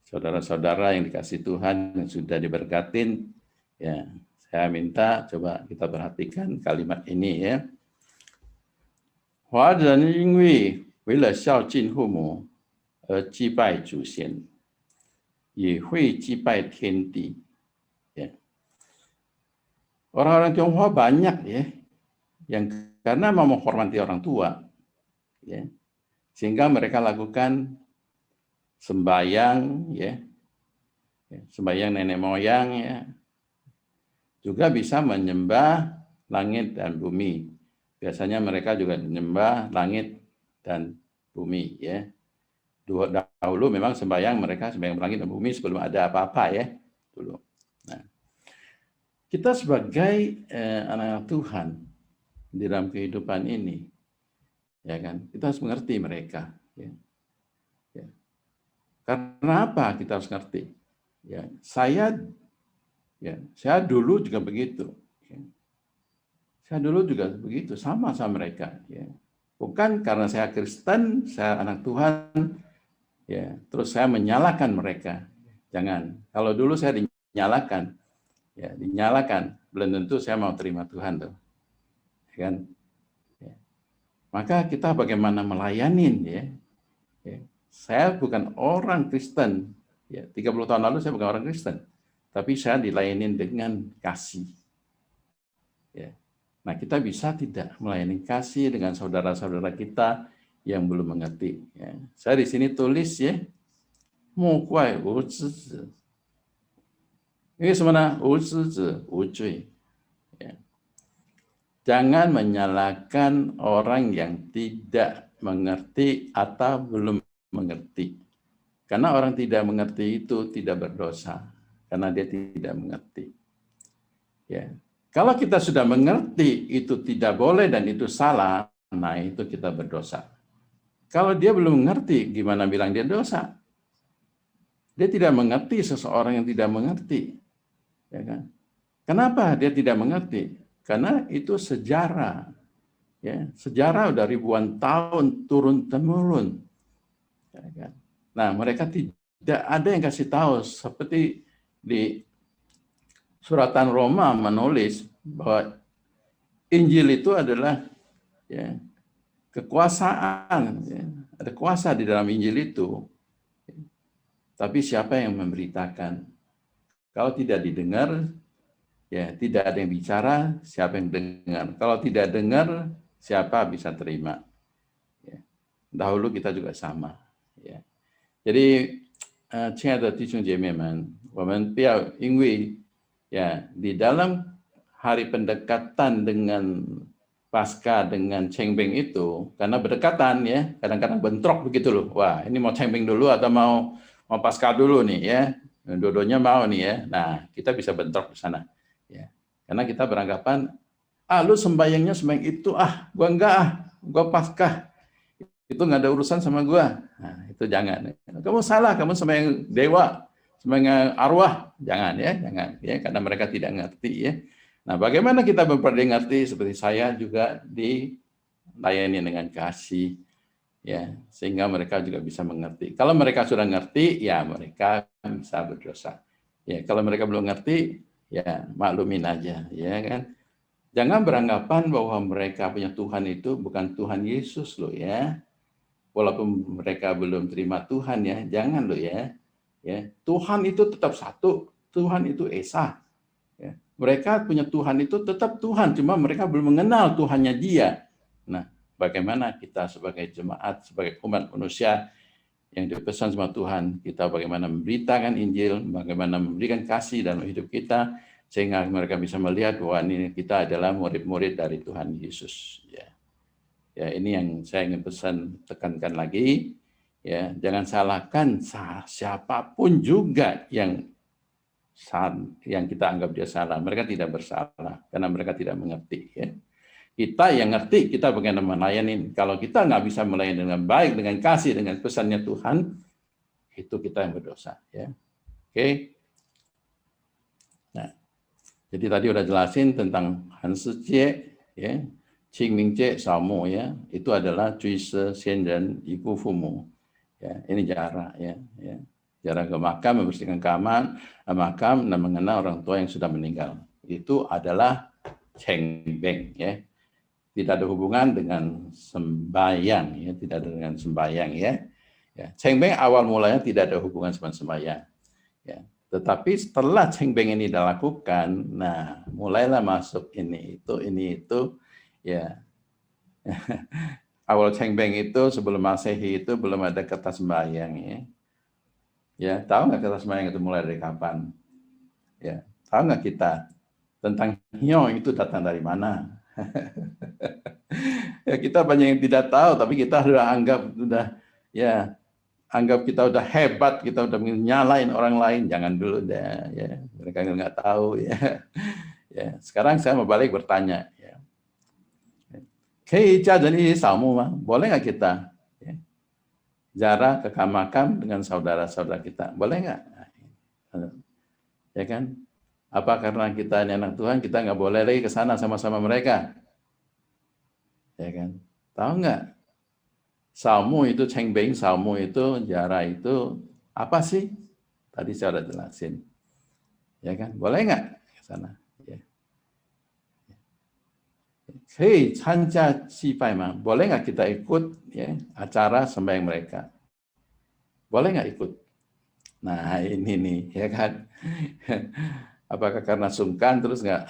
saudara-saudara yang dikasih Tuhan yang sudah diberkatin, ya saya minta coba kita perhatikan kalimat ini ya. 华人因为为了孝敬父母而祭拜祖先，也会祭拜天地。Ya. Orang-orang Tionghoa banyak ya, yang karena mau menghormati orang tua, ya, sehingga mereka lakukan sembahyang, ya, sembahyang nenek moyang, ya, juga bisa menyembah langit dan bumi. Biasanya mereka juga menyembah langit dan bumi, ya. Dahulu memang sembahyang mereka sembahyang langit dan bumi sebelum ada apa-apa ya dulu. Nah, kita sebagai anak Tuhan di dalam kehidupan ini, ya kan, kita harus mengerti mereka. Ya. Ya. Karena apa kita harus ngerti? Ya, saya dulu juga begitu. Ya. Saya dulu juga begitu, sama mereka. Ya. Bukan karena saya Kristen, saya anak Tuhan, ya, terus saya menyalahkan mereka. Jangan. Kalau dulu saya dinyalakan, ya, belum tentu saya mau terima Tuhan tuh. Ya kan? Ya. Maka kita bagaimana melayanin ya. Ya. Saya bukan orang Kristen. Ya, 30 tahun lalu saya bukan orang Kristen. Tapi saya dilayanin dengan kasih. Ya. Nah, kita bisa tidak melayani kasih dengan saudara-saudara kita yang belum mengerti. Ya. Saya di sini tulis ya, mo guai wu zhi zi. Ini sebenarnya wu zhi zi, wu zui. Ya. Jangan menyalahkan orang yang tidak mengerti atau belum mengerti. Karena orang tidak mengerti itu tidak berdosa. Karena dia tidak mengerti. Ya. Kalau kita sudah mengerti itu tidak boleh dan itu salah, nah itu kita berdosa. Kalau dia belum mengerti, gimana bilang dia dosa? Dia tidak mengerti seseorang yang tidak mengerti. Ya kan? Kenapa dia tidak mengerti? Karena itu sejarah. Ya, sejarah udah ribuan tahun turun-temurun. Ya kan? Nah, mereka tidak ada yang kasih tahu seperti di Suratan Roma menulis bahwa Injil itu adalah ya, kekuasaan, ya. Ada kuasa di dalam Injil itu. Tapi siapa yang memberitakan? Kalau tidak didengar, ya tidak ada yang bicara, siapa yang dengar? Kalau tidak dengar, siapa bisa terima? Ya. Dahulu kita juga sama. Ya. Jadi, 亲爱的弟兄姐妹们，我们不要因为 ya di dalam hari pendekatan dengan Paskah dengan Cengbeng itu karena berdekatan ya, kadang-kadang bentrok begitu loh. Wah, ini mau Cengbeng dulu atau mau Paskah dulu nih ya. Dua-duanya mau nih ya. Nah, kita bisa bentrok di sana. Ya. Karena kita beranggapan, lu sembahyangnya sembahyang itu, gua enggak gua Paskah. Itu nggak ada urusan sama gua. Nah, itu jangan. Kamu salah, kamu sembahyang dewa, sembahyang arwah, jangan ya, karena mereka tidak ngerti ya. Nah, bagaimana kita memperdengarti seperti saya juga dilayani dengan kasih ya, sehingga mereka juga bisa mengerti. Kalau mereka sudah ngerti, ya mereka bisa berdosa. Ya, kalau mereka belum ngerti, ya maklumin aja, ya kan. Jangan beranggapan bahwa mereka punya Tuhan itu bukan Tuhan Yesus loh ya. Walaupun mereka belum terima Tuhan ya, jangan loh ya. Ya, Tuhan itu tetap satu, Tuhan itu esa. Ya. Mereka punya Tuhan itu tetap Tuhan, cuma mereka belum mengenal Tuhannya dia. Nah, bagaimana kita sebagai jemaat, sebagai umat manusia yang dipesan sama Tuhan, kita bagaimana memberitakan Injil, bagaimana memberikan kasih dalam hidup kita, sehingga mereka bisa melihat bahwa ini kita adalah murid-murid dari Tuhan Yesus. Ya. Ya, ini yang saya ingin pesan tekankan lagi. Ya, jangan salahkan siapapun juga yang kita anggap dia salah. Mereka tidak bersalah karena mereka tidak mengerti. Ya. Kita yang ngerti, kita bagaimana melayani. Kalau kita nggak bisa melayani dengan baik, dengan kasih, dengan pesannya Tuhan, itu kita yang berdosa. Ya. Oke. Nah, jadi tadi udah jelasin tentang Hansi Jie, ya. Qingmingce Saomu ya, itu adalah Juise Xianren Ibu Fumu. Ya, ini jarak ya, ya. Jarak ke makam, membersihkan makam dan mengenal orang tua yang sudah meninggal. Itu adalah Cengbeng ya. Tidak ada hubungan dengan sembahyang ya, tidak ada dengan sembahyang ya. Ya, Cengbeng awal mulanya tidak ada hubungan sama sembahyang. Ya. Tetapi setelah Cengbeng ini dilakukan, nah mulailah masuk ini itu ya. Awal Cengbeng itu sebelum Masehi itu belum ada kata sembahyang ya. Ya, tahu nggak kata sembahyang itu mulai dari kapan? Ya, tahu nggak kita tentang Hyong itu datang dari mana? Ya, kita banyak yang tidak tahu, tapi kita sudah anggap kita udah hebat, kita udah nyalain orang lain. Jangan dulu deh, ya. Mereka nggak tahu ya. Ya, sekarang saya mau balik bertanya. Ya. Boleh nggak kita ya, jarak ke makam dengan saudara-saudara kita? Boleh nggak? Ya kan? Apa karena kita ini anak Tuhan, kita nggak boleh lagi ke sana sama-sama mereka? Ya kan? Tahu nggak? Salmu itu, Cengbeng Salmu itu, jarak itu apa sih? Tadi saya udah jelasin. Ya kan? Boleh nggak ke sana? Ya. Hei, Canja Cipai mah, boleh nggak kita ikut ya acara sembahyang mereka? Boleh nggak ikut? Nah ini nih, ya kan? Apakah karena sungkan terus nggak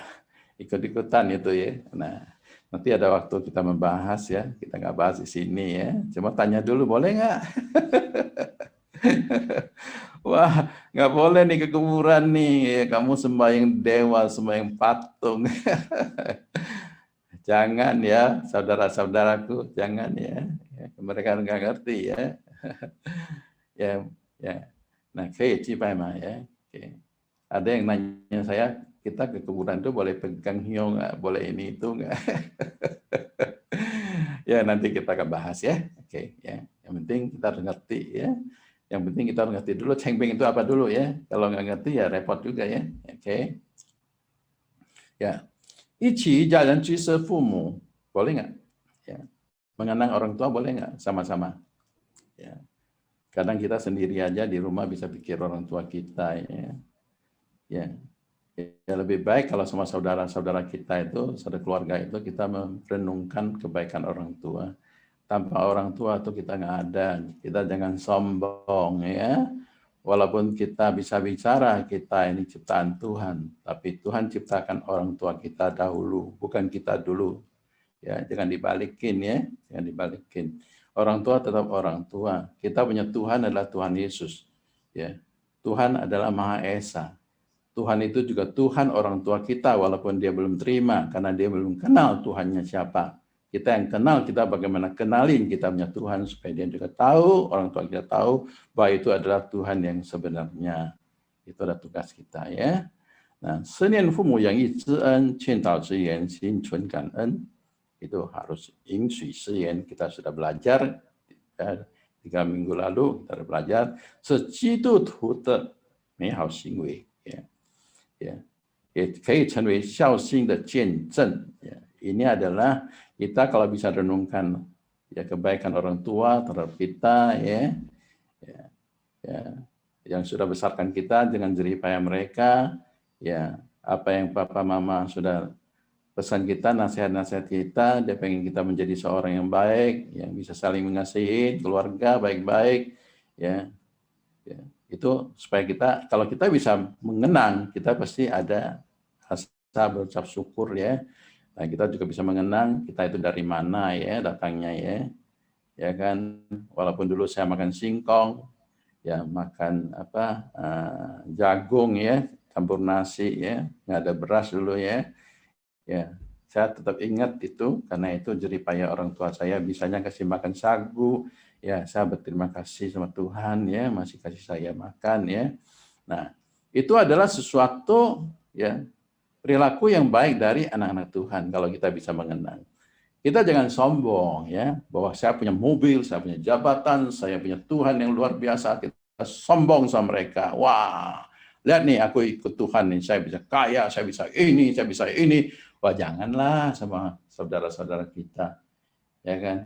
ikut-ikutan itu ya? Nah, nanti ada waktu kita membahas ya, kita nggak bahas di sini ya. Cuma tanya dulu, boleh nggak? Wah, nggak boleh nih ke kuburan nih. Ya, kamu sembahyang dewa, sembahyang patung. Jangan ya, saudara-saudaraku, jangan ya. Ya, mereka nggak ngerti ya. Ya, ya. Nah, kayak cipai mah ya. Oke. Ada yang nanya saya, kita ke kuburan itu boleh pegang hiu nggak? Boleh ini itu nggak? Ya, nanti kita akan bahas ya. Oke, ya. Yang penting kita harus ngerti ya. Yang penting kita harus ngerti dulu Cengbeng itu apa dulu ya. Kalau nggak ngerti ya repot juga ya. Oke. Ya. Ichi jalan cuise fumu. Boleh nggak? Ya. Mengenang orang tua boleh nggak? Sama-sama. Ya. Kadang kita sendiri aja di rumah bisa pikir orang tua kita ya. Ya. Ya lebih baik kalau sama saudara-saudara kita itu, saudara keluarga itu kita merenungkan kebaikan orang tua. Tanpa orang tua itu kita nggak ada. Kita jangan sombong ya. Walaupun kita bisa bicara, kita ini ciptaan Tuhan. Tapi Tuhan ciptakan orang tua kita dahulu, bukan kita dulu. Ya, jangan dibalikin ya, jangan dibalikin. Orang tua tetap orang tua. Kita punya Tuhan adalah Tuhan Yesus. Ya, Tuhan adalah Maha Esa. Tuhan itu juga Tuhan orang tua kita walaupun dia belum terima karena dia belum kenal Tuhannya siapa. Kita yang kenal, kita bagaimana kenalin kita punya Tuhan supaya dia juga tahu, orang tua kita tahu bahwa itu adalah Tuhan yang sebenarnya. Itu adalah tugas kita ya. Nah, Senian Fumu yang izhen, Qintao Ziyan, Xin Chun Kan'en, itu harus Ying Shui Shiyan. Kita sudah belajar 3 minggu lalu, kita sudah belajar Sejidu Tu De Mehao Xingwei. Ya, ya, ini adalah kita kalau bisa renungkan ya kebaikan orang tua terhadap kita ya, ya, ya yang sudah besarkan kita dengan jerih payah mereka ya, apa yang papa mama sudah pesan kita, nasihat-nasihat kita, dia pengen kita menjadi seorang yang baik, yang bisa saling mengasihi keluarga baik-baik ya. Ya, itu supaya kita, kalau kita bisa mengenang, kita pasti ada rasa berucap syukur ya. Nah, kita juga bisa mengenang kita itu dari mana ya datangnya ya. Ya kan, walaupun dulu saya makan singkong, ya makan jagung ya, campur nasi ya, nggak ada beras dulu ya. Ya, saya tetap ingat itu karena itu jerih payah orang tua saya, bisanya kasih makan sagu. Ya, saya berterima kasih sama Tuhan ya masih kasih saya makan ya. Nah, itu adalah sesuatu ya perilaku yang baik dari anak-anak Tuhan kalau kita bisa mengenang. Kita jangan sombong ya bahwa saya punya mobil, saya punya jabatan, saya punya Tuhan yang luar biasa. Kita sombong sama mereka. Wah, lihat nih aku ikut Tuhan nih, saya bisa kaya, saya bisa ini, saya bisa ini. Wah, janganlah sama saudara-saudara kita, ya kan?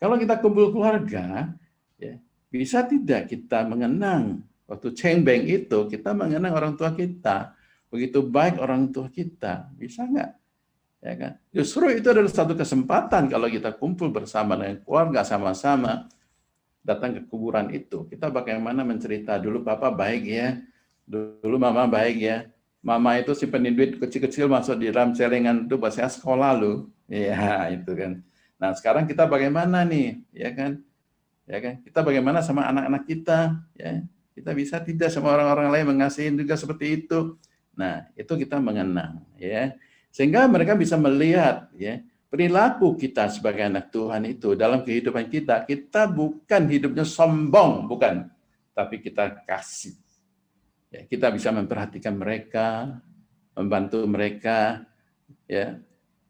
Kalau kita kumpul keluarga, ya, bisa tidak kita mengenang waktu cengbeng itu kita mengenang orang tua kita, begitu baik orang tua kita, bisa nggak? Ya kan? Justru itu adalah satu kesempatan kalau kita kumpul bersama dengan keluarga sama-sama datang ke kuburan itu. Kita bagaimana mencerita dulu papa baik ya, dulu mama baik ya. Mama itu simpenin duit kecil-kecil masuk di dalam celengan itu buat saya sekolah loh. Ya itu kan. Nah sekarang kita bagaimana nih, ya kan? Ya kan? Kita bagaimana sama anak-anak kita? Ya, kita bisa tidak sama orang-orang lain mengasihi juga seperti itu. Nah itu kita mengenang, ya. Sehingga mereka bisa melihat ya perilaku kita sebagai anak Tuhan itu dalam kehidupan kita, kita bukan hidupnya sombong, bukan, tapi kita kasih. Ya, kita bisa memperhatikan mereka, membantu mereka ya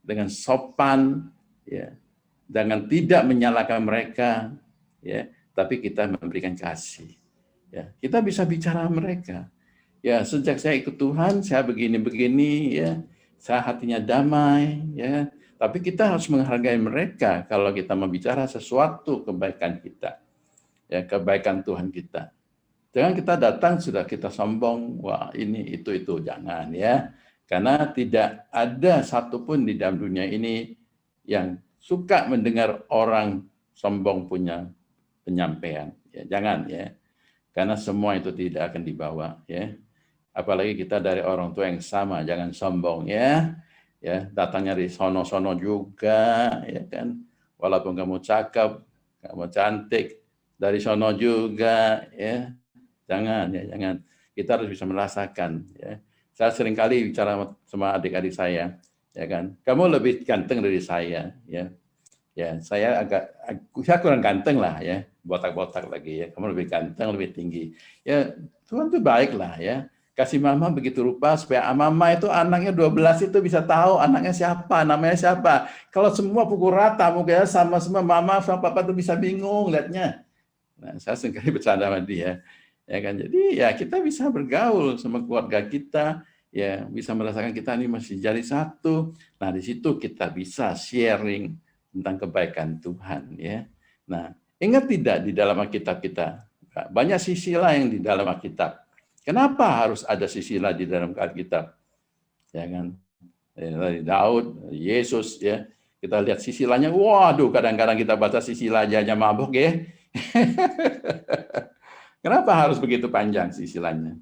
dengan sopan ya, dengan tidak menyalahkan mereka ya, tapi kita memberikan kasih. Ya, kita bisa bicara mereka. Ya, sejak saya ikut Tuhan, saya begini-begini ya, saya hatinya damai ya. Tapi kita harus menghargai mereka kalau kita membicara sesuatu kebaikan kita. Ya, kebaikan Tuhan kita. Jangan kita datang sudah kita sombong, wah ini itu jangan ya. Karena tidak ada satupun di dalam dunia ini yang suka mendengar orang sombong punya penyampaian. Ya, jangan ya. Karena semua itu tidak akan dibawa ya. Apalagi kita dari orang tua yang sama, jangan sombong ya. Ya, datangnya dari sono-sono juga ya kan. Walaupun kamu cakep, kamu cantik, dari sono juga ya. Jangan ya, jangan. Kita harus bisa merasakan ya. Saya sering kali bicara sama adik-adik saya, ya kan. Kamu lebih ganteng dari saya ya. Ya, saya kurang ganteng lah ya, botak-botak lagi ya. Kamu lebih ganteng, lebih tinggi. Ya, Tuhan tuh baik lah ya. Kasih mama begitu rupa supaya mama itu anaknya 12 itu bisa tahu anaknya siapa, namanya siapa. Kalau semua pukul rata, mungkin sama semua mama sama papa tuh bisa bingung liatnya. Nah, saya sering bercanda sama dia. Ya kan, jadi ya kita bisa bergaul sama keluarga kita, ya bisa merasakan kita ini masih jadi satu. Nah, di situ kita bisa sharing tentang kebaikan Tuhan ya. Nah, ingat tidak di dalam Alkitab kita banyak sisilah yang di dalam Alkitab. Kenapa harus ada sisilah di dalam Alkitab? Ya kan? Dari Daud, Yesus ya. Kita lihat sisilahnya, waduh kadang-kadang kita baca sisilah aja mabuk ya. Kenapa harus begitu panjang sisilahnya?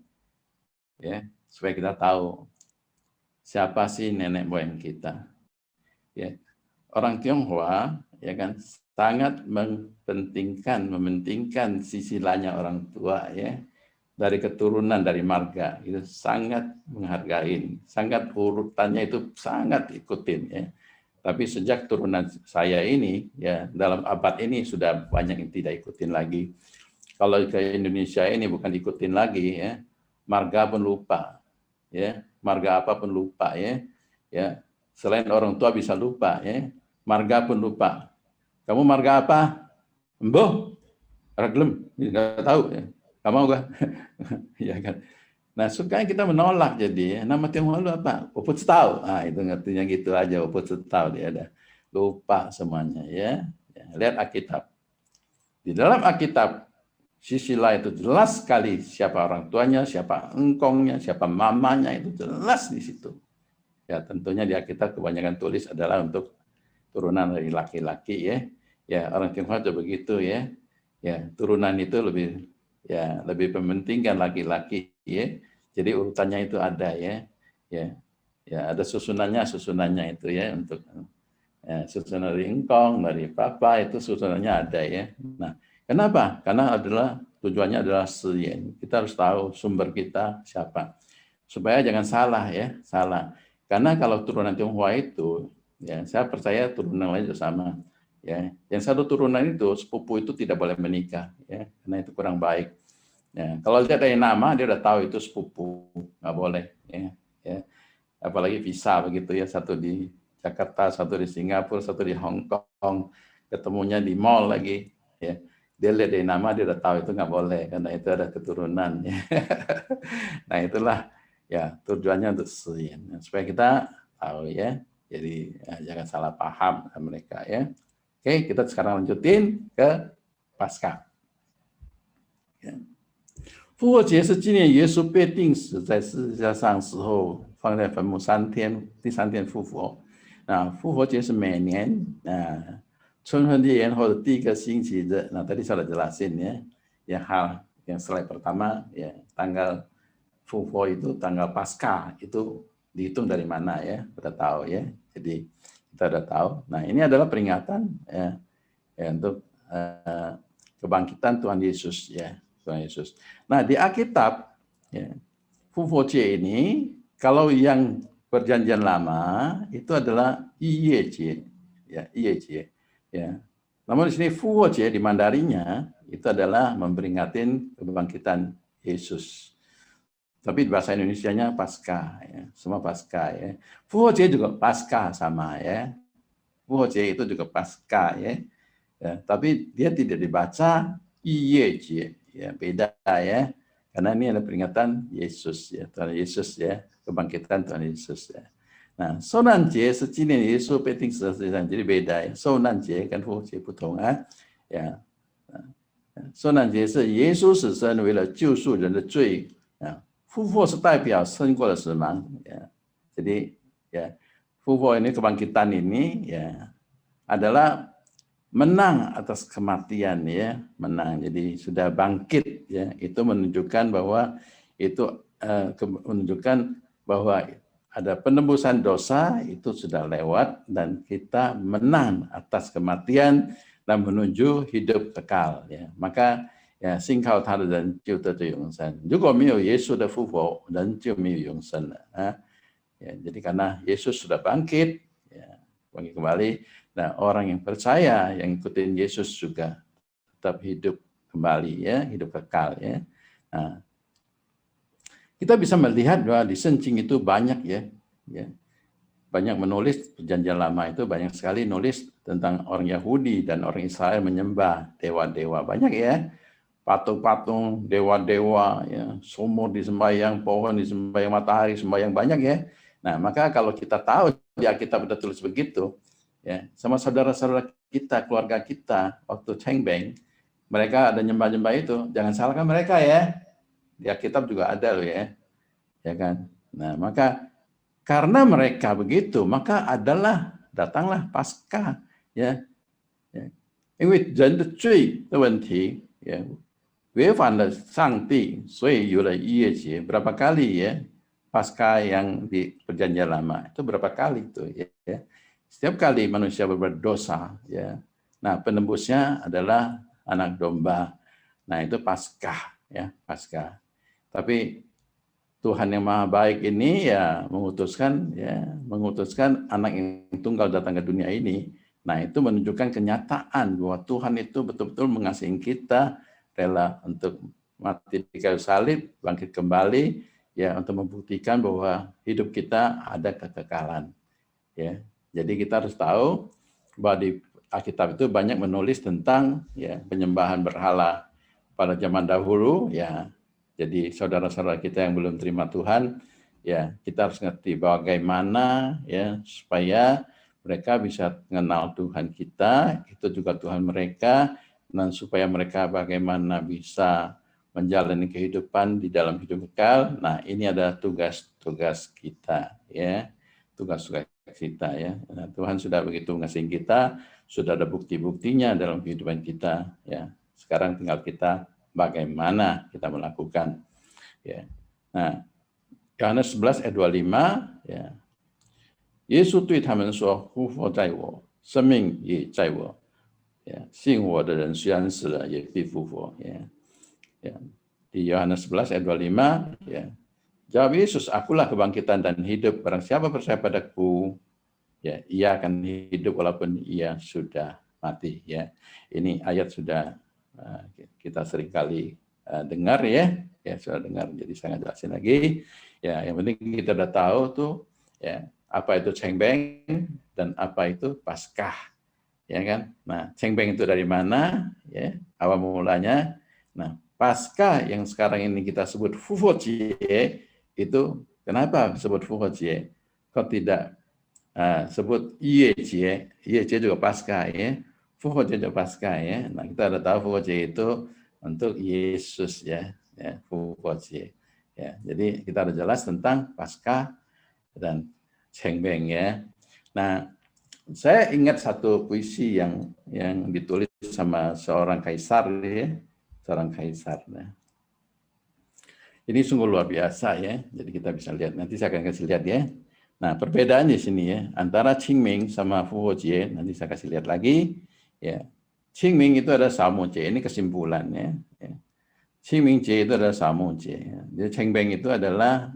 Ya, supaya kita tahu siapa sih nenek moyang kita. Ya, orang Tionghoa ya kan sangat mementingkan sisilahnya orang tua ya, dari keturunan dari marga itu sangat menghargai, sangat urutannya itu sangat ikutin ya. Tapi sejak turunan saya ini ya dalam abad ini sudah banyak yang tidak ikutin lagi. Kalau ke Indonesia ini bukan ikutin lagi ya, marga pun lupa ya, marga apa pun lupa ya. Ya, selain orang tua bisa lupa ya, marga pun lupa. Kamu marga apa? Emboh, raglem, nggak tahu ya. Kamu enggak? Ya kan. Nah, suka kita menolak jadi nama Tionghoa lu apa? Oput tahu. Ah, itu ngertinya gitu aja, oput tahu dia ada. Lupa semuanya ya. Ya. Lihat Alkitab. Di dalam Alkitab sisilah itu jelas sekali siapa orang tuanya, siapa engkongnya, siapa mamanya itu jelas di situ. Ya, tentunya di Alkitab kebanyakan tulis adalah untuk turunan dari laki-laki ya. Ya, orang Tionghoa juga begitu ya. Ya, turunan itu lebih mementingkan laki-laki ya. Jadi urutannya itu ada ya. Ya. Ya, ada susunannya itu ya untuk ya, susunan dari engkong, dari papa itu susunannya ada ya. Nah, kenapa? Karena tujuannya adalah siyen. Kita harus tahu sumber kita siapa. Supaya jangan salah ya, salah. Karena kalau turunan Tionghoa itu, ya saya percaya turunan lain juga sama. Ya, yang satu turunan itu sepupu itu tidak boleh menikah, ya, karena itu kurang baik. Ya, kalau lihat dari nama dia udah tahu itu sepupu, nggak boleh. Ya, ya. Apalagi visa begitu ya, satu di Jakarta, satu di Singapura, satu di Hong Kong, ketemunya di mall lagi. Ya, dia lihat dari nama dia udah tahu itu nggak boleh karena itu ada keturunan. Ya. Nah itulah ya tujuannya untuk supaya kita tahu ya. Jadi jangan salah paham mereka ya. Oke, kita sekarang lanjutin ke Paskah. Ya. 复活节是纪念耶稣被钉死在十字架上时候放在坟墓3天，第3天复活。复活节是每年春分节后的第1个星期日. Nah, tadi sudah jelasin ya. Ya, hal yang slide pertama ya, tanggal复活itu tanggal Paskah itu dihitung dari mana ya, udah tahu ya. Jadi kita udah tahu. Nah, ini adalah peringatan ya untuk kebangkitan Tuhan Yesus ya, Tuhan Yesus. Nah, di Alkitab ya, 复活节 ini kalau yang perjanjian lama itu adalah 逾越节 ya, 逾越节 ya. Namun di sini 复活节 di Mandarinya itu adalah memperingatin kebangkitan Yesus. Tapi di bahasa Indonesianya Paskah ya, semua Paskah ya. 复活节 juga Paskah sama ya. 复活节 itu juga Paskah ya. Ya, tapi dia tidak dibaca 逾越节 ya, beda ya. Karena ini ada peringatan Yesus ya, Tuhan Yesus ya, kebangkitan Tuhan Yesus ya. Nah, 受难节是纪念耶稣被钉死在十字架上, jadi beda ya. 受难节跟复活节不同啊，呀，受难节是耶稣死生为了救赎人的罪啊，复活是代表胜过了死亡ya. Jadi ya, 复活 ini kebangkitan ini ya adalah menang atas kematian ya, menang. Jadi sudah bangkit ya. Itu menunjukkan bahwa menunjukkan bahwa ada penembusan dosa itu sudah lewat dan kita menang atas kematian dan menuju hidup kekal ya. Maka ya, 信靠他的人就得着永生。如果没有耶稣的复活，人就没有永生了啊。Ya, jadi karena Yesus sudah bangkit ya, bangkit kembali. Nah, orang yang percaya, yang ikutin Yesus juga tetap hidup kembali ya, hidup kekal ya. Nah, kita bisa melihat bahwa di Sencing itu banyak ya, banyak menulis perjanjian lama itu banyak sekali nulis tentang orang Yahudi dan orang Israel menyembah dewa-dewa, banyak ya, patung-patung, dewa-dewa ya, sumur disembahyang, pohon disembahyang, matahari sembahyang, banyak ya. Nah, maka kalau kita tahu di Alkitab udah tulis begitu, ya, sama saudara-saudara kita, keluarga kita, waktu cengbeng, mereka ada nyembah-nyembah itu, jangan salahkan mereka ya. Di Alkitab juga ada loh ya. Ya kan? Nah, maka karena mereka begitu, maka datanglah Paskah ya. Ya. 因为人的罪的问题，违反了上帝，所以有了逾越节。Berapa kali ya Paskah yang di perjanjian lama itu berapa kali itu ya. Setiap kali manusia berbuat dosa ya. Nah, penembusnya adalah anak domba. Nah, itu Paskah ya, Paskah. Tapi Tuhan yang Maha Baik ini ya mengutuskan anak yang tunggal datang ke dunia ini. Nah, itu menunjukkan kenyataan bahwa Tuhan itu betul-betul mengasihi kita, rela untuk mati di kayu salib, bangkit kembali, ya, untuk membuktikan bahwa hidup kita ada kekekalan. Ya, jadi kita harus tahu bahwa di Alkitab itu banyak menulis tentang ya penyembahan berhala pada zaman dahulu. Ya, jadi saudara-saudara kita yang belum terima Tuhan, ya kita harus ngerti bagaimana ya supaya mereka bisa mengenal Tuhan kita, itu juga Tuhan mereka, dan supaya mereka bagaimana bisa menjalani kehidupan di dalam hidup kekal. Nah, ini adalah tugas-tugas kita ya, tugas-tugas kita ya. Nah, Tuhan sudah begitu mengasihi kita, sudah ada bukti-buktinya dalam kehidupan kita ya. Sekarang tinggal kita bagaimana kita melakukan ya. Nah, Yohanes 11 ayat 25 ya. 耶稣对他们说：“复活在我，生命也在我。信我的人虽然死了，也必复活。” Di Yohanes 11 ayat 25, ya. Jawab Yesus, akulah kebangkitan dan hidup. Barang siapa percaya padaku, ya, ia akan hidup walaupun ia sudah mati. Ya, ini ayat sudah kita seringkali dengar ya, sudah dengar. Jadi saya nggak jelasin lagi. Ya, yang penting kita udah tahu tuh, ya. Apa itu cengbeng dan apa itu Paskah, ya kan? Nah, cengbeng itu dari mana? Ya, awal mulanya. Nah, Paskah yang sekarang ini kita sebut Fufuojie itu kenapa disebut Fufuojie? Kok tidak sebut Yue Jie juga Paskah ya, Fuhuojie juga Paskah ya. Nah kita ada tahu Fuhuojie itu untuk Yesus ya, Fuhuojie ya. Jadi kita ada jelas tentang Paskah dan Cengbeng ya. Nah saya ingat satu puisi yang ditulis sama seorang kaisar ya, seorang kaisar. Nah, ini sungguh luar biasa ya. Jadi kita bisa lihat, nanti saya akan kasih lihat ya. Nah, perbedaan di sini ya antara Qingming sama Fuhuojie, nanti saya kasih lihat lagi ya. Qingming itu adalah Samujie, ini kesimpulannya ya. Qingming Jie itu adalah Samujie. Ya. Jadi Cengbeng itu adalah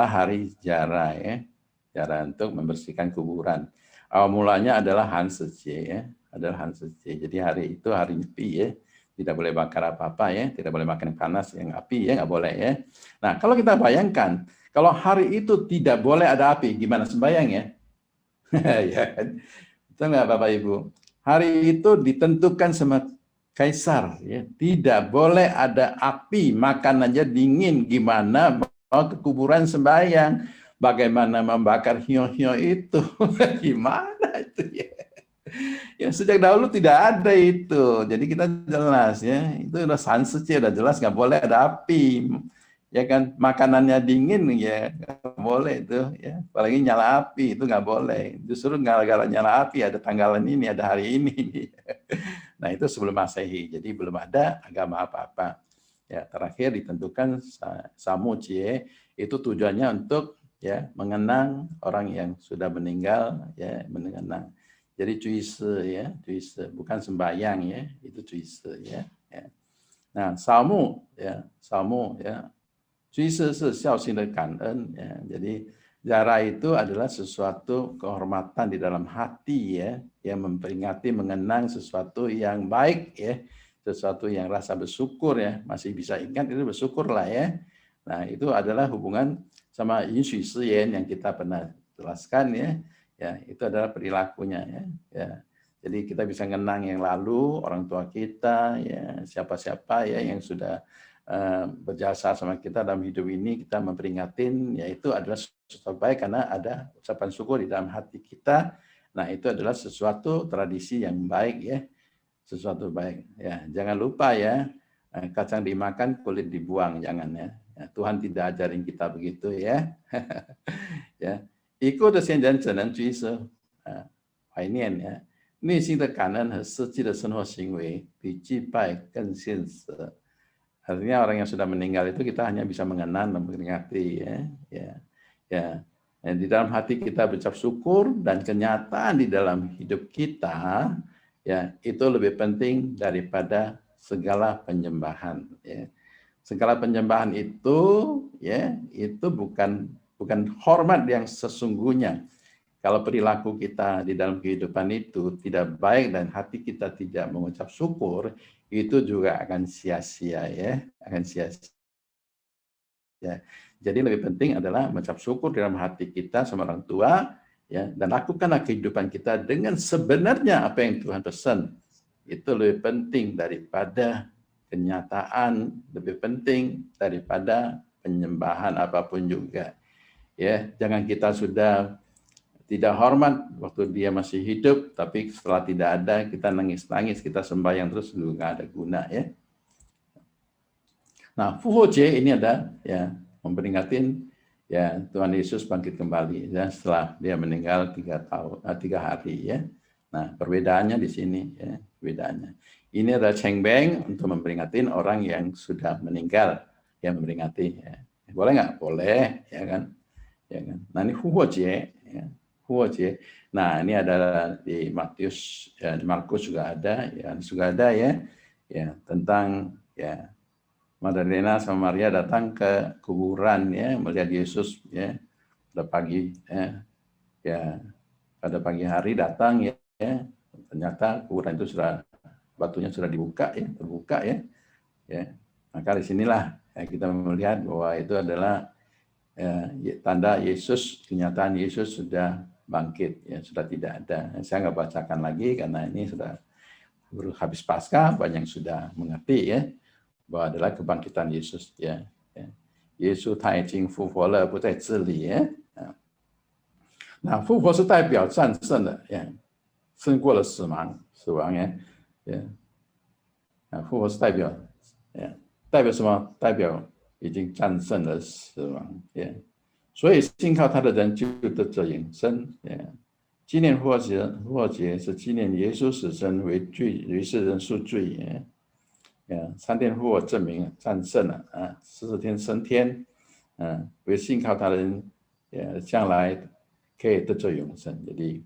hari Jara ya. Jara untuk membersihkan kuburan. Awal mulanya adalah Hansejie ya, adalah Hansejie. Jadi hari itu hari Nyepi ya. Tidak boleh bakar apa-apa ya, tidak boleh makan panas yang api ya, nggak boleh ya. Nah, kalau kita bayangkan, kalau hari itu tidak boleh ada api, gimana sembahyang ya? Ya kan? Betul nggak Bapak Ibu? Hari itu ditentukan sama kaisar, ya. Tidak boleh ada api, makan aja dingin, gimana mau ke kuburan sembahyang? Bagaimana membakar hiyo-hiyo itu? Gimana itu ya? Ya sejak dahulu tidak ada itu. Jadi kita jelas ya, itu udah sansuci, udah jelas nggak boleh ada api. Ya kan, makanannya dingin ya nggak boleh itu ya. Apalagi nyala api itu nggak boleh. Justru gara-gara nyala api ada tanggalan ini, ada hari ini. Nah itu sebelum Masehi. Jadi belum ada agama apa-apa. Ya terakhir ditentukan Samujie itu tujuannya untuk ya mengenang orang yang sudah meninggal ya, mengenang. Jadi cuise ya, cuise bukan sembahyang ya, itu cuise ya. Ya. Nah, salmu ya, cuise是孝心的感恩ya. Jadi Zara itu adalah sesuatu kehormatan di dalam hati ya, yang memperingati mengenang sesuatu yang baik ya, sesuatu yang rasa bersyukur ya, masih bisa ingat itu bersyukurlah ya. Nah, itu adalah hubungan sama yin shui shi yan yang kita pernah jelaskan ya. Ya, itu adalah perilakunya ya. Ya. Jadi kita bisa mengenang yang lalu, orang tua kita ya, siapa-siapa ya yang sudah berjasa sama kita dalam hidup ini, kita memperingatin, yaitu adalah sesuatu baik karena ada ucapan syukur di dalam hati kita. Nah, itu adalah sesuatu tradisi yang baik ya, sesuatu baik. Ya, jangan lupa ya, kacang dimakan, kulit dibuang, jangan ya. Ya Tuhan tidak ajarin kita begitu ya. Ya, ikut先人只能居舍，怀念呀，内心的感恩和实际的生活行为比祭拜更现实。Artinya orang yang sudah meninggal itu kita hanya bisa mengenang dan memperingati ya. Di dalam hati kita berucap syukur dan kenyataan di dalam hidup kita ya itu lebih penting daripada segala penyembahan ya. Segala penyembahan itu ya itu bukan hormat yang sesungguhnya. Kalau perilaku kita di dalam kehidupan itu tidak baik dan hati kita tidak mengucap syukur, itu juga akan sia-sia ya, akan sia-sia. Jadi lebih penting adalah mengucap syukur dalam hati kita sama orang tua ya, dan lakukanlah kehidupan kita dengan sebenarnya apa yang Tuhan pesan. Itu lebih penting daripada kenyataan, lebih penting daripada penyembahan apapun juga. Ya, jangan kita sudah tidak hormat waktu dia masih hidup, tapi setelah tidak ada kita nangis-nangis, kita sembahyang terus juga nggak ada guna ya. Nah, Fuhuojie ini ada ya memperingatin ya Tuhan Yesus bangkit kembali ya setelah dia meninggal 3 hari ya. Nah, perbedaannya di sini ya, perbedaannya. Ini ada Cengbeng untuk memperingatin orang yang sudah meninggal, yang memperingati ya. Boleh nggak? Boleh ya kan? Ya kan. Nah, ini Fuhuojie ya. Nah, ini ada di Matius, ya, di Markus juga ada, ya ya tentang ya Magdalena sama Maria datang ke kuburan ya melihat Yesus ya pada pagi ya pada pagi hari datang ya, ternyata kuburan itu batunya sudah terbuka ya. Maka disinilah ya, kita melihat bahwa itu adalah tanda Yesus, kenyataan Yesus sudah bangkit ya, sudah tidak ada. Saya nggak bacakan lagi karena ini sudah habis Paskah, banyak yang sudah mengerti ya bahwa adalah kebangkitan Yesus ya. Yesus 他已经复活了，不在这里ya. 那复活是代表战胜了，胜过了死亡，复活是代表，代表什么？代表已经战胜了死亡，所以信靠他的人就得着永生，纪念复活节是纪念耶稣死生为罪，为世人赎罪，3天复活证明战胜了，40天升天，为信靠他的人，将来可以得着永生。Jadi,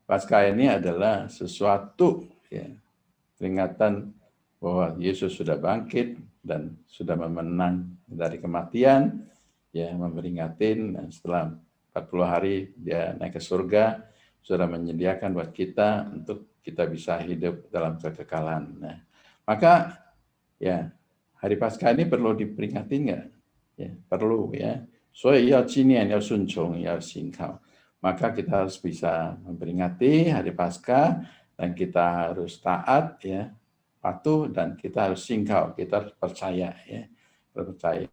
Paskah ini adalah sesuatu peringatan bahwa Yesus sudah bangkit dan sudah memenang dari kematian, memperingatin setelah 40 hari dia naik ke surga, sudah menyediakan buat kita untuk kita bisa hidup dalam kekekalan. Nah, maka hari Paskah ini perlu diperingati nggak? Perlu, 所以要纪念，要顺从，要信靠。Maka kita harus bisa memperingati hari Paskah dan kita harus taat, patuh, dan kita harus singkau, kita harus percaya, percaya,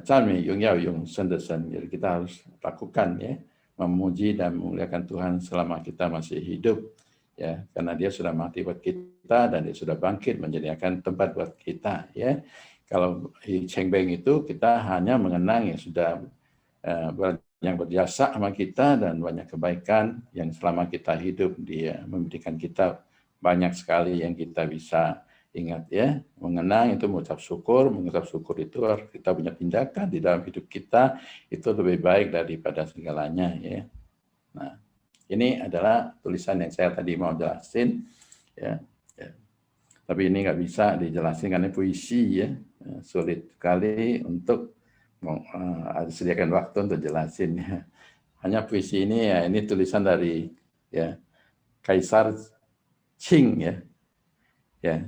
赞美荣耀永生的神. Jadi kita harus lakukan, memuji dan memuliakan Tuhan selama kita masih hidup, karena Dia sudah mati buat kita dan Dia sudah bangkit menyediakan tempat buat kita, Kalau di Cengbeng itu kita hanya mengenang yang sudah yang berjasa sama kita dan banyak kebaikan yang selama kita hidup Dia memberikan kita banyak sekali yang kita bisa ingat, mengenang itu mengucap syukur itu harus kita punya tindakan di dalam hidup kita itu lebih baik daripada segalanya, Nah, ini adalah tulisan yang saya tadi mau jelasin, Tapi ini nggak bisa dijelasin karena puisi, sulit sekali untuk disediakan waktu untuk jelasin. Hanya puisi ini ini tulisan dari Kaisar Qing,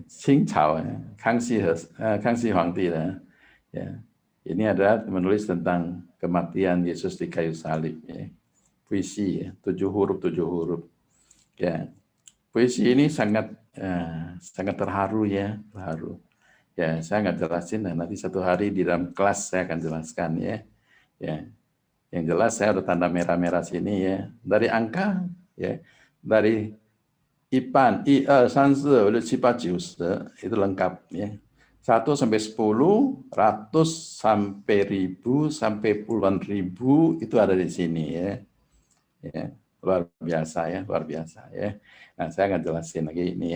Qing Cao, Kangxi Huangdi, Ini adalah menulis tentang kematian Yesus di kayu salib, puisi, 7 huruf. Puisi ini sangat terharu, terharu. Saya nggak jelasin, nanti satu hari di dalam kelas saya akan jelaskan, Yang jelas saya ada tanda merah-merah sini, Dari angka, dari IPAN, IE, 3, 4, 5, 6, 7, 10, itu lengkap, 1 sampai 10, ratus sampai ribu, sampai puluhan ribu, itu ada di sini, Luar biasa, luar biasa, Nah, saya akan jelasin lagi ini,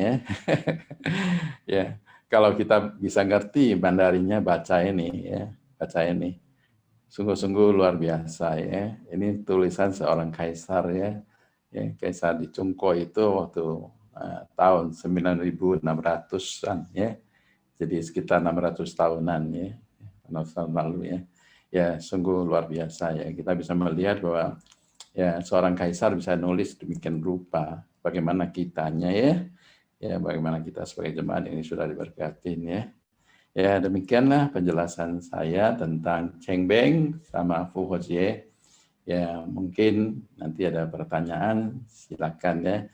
Kalau kita bisa ngerti Mandarinya, baca ini, Sungguh-sungguh luar biasa, Ini tulisan seorang kaisar, Kaisar di Cungko itu waktu tahun 9600-an, Jadi sekitar 600 tahunan, 600 tahun lalu, Sungguh luar biasa, Kita bisa melihat bahwa seorang kaisar bisa nulis demikian rupa. Bagaimana kitanya, bagaimana kita sebagai jemaat ini sudah diberkatin, demikianlah penjelasan saya tentang Cengbeng sama Fuhojie. Mungkin nanti ada pertanyaan, silakan,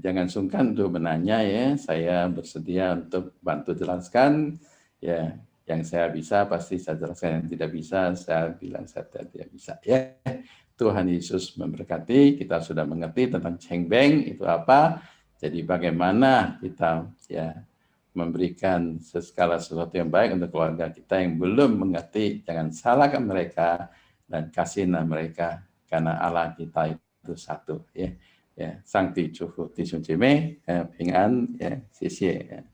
jangan sungkan untuk menanya, Saya bersedia untuk bantu jelaskan, Yang saya bisa pasti saya jelaskan, yang tidak bisa saya bilang saya tidak bisa, Tuhan Yesus memberkati. Kita sudah mengerti tentang Cengbeng itu apa. Jadi bagaimana kita memberikan segala sesuatu yang baik untuk keluarga kita yang belum mengerti, jangan salahkan mereka dan kasihlah mereka karena Allah kita itu satu, Sang Ti Chu Fu Ti Shun Ji Mei, Ping An, 谢谢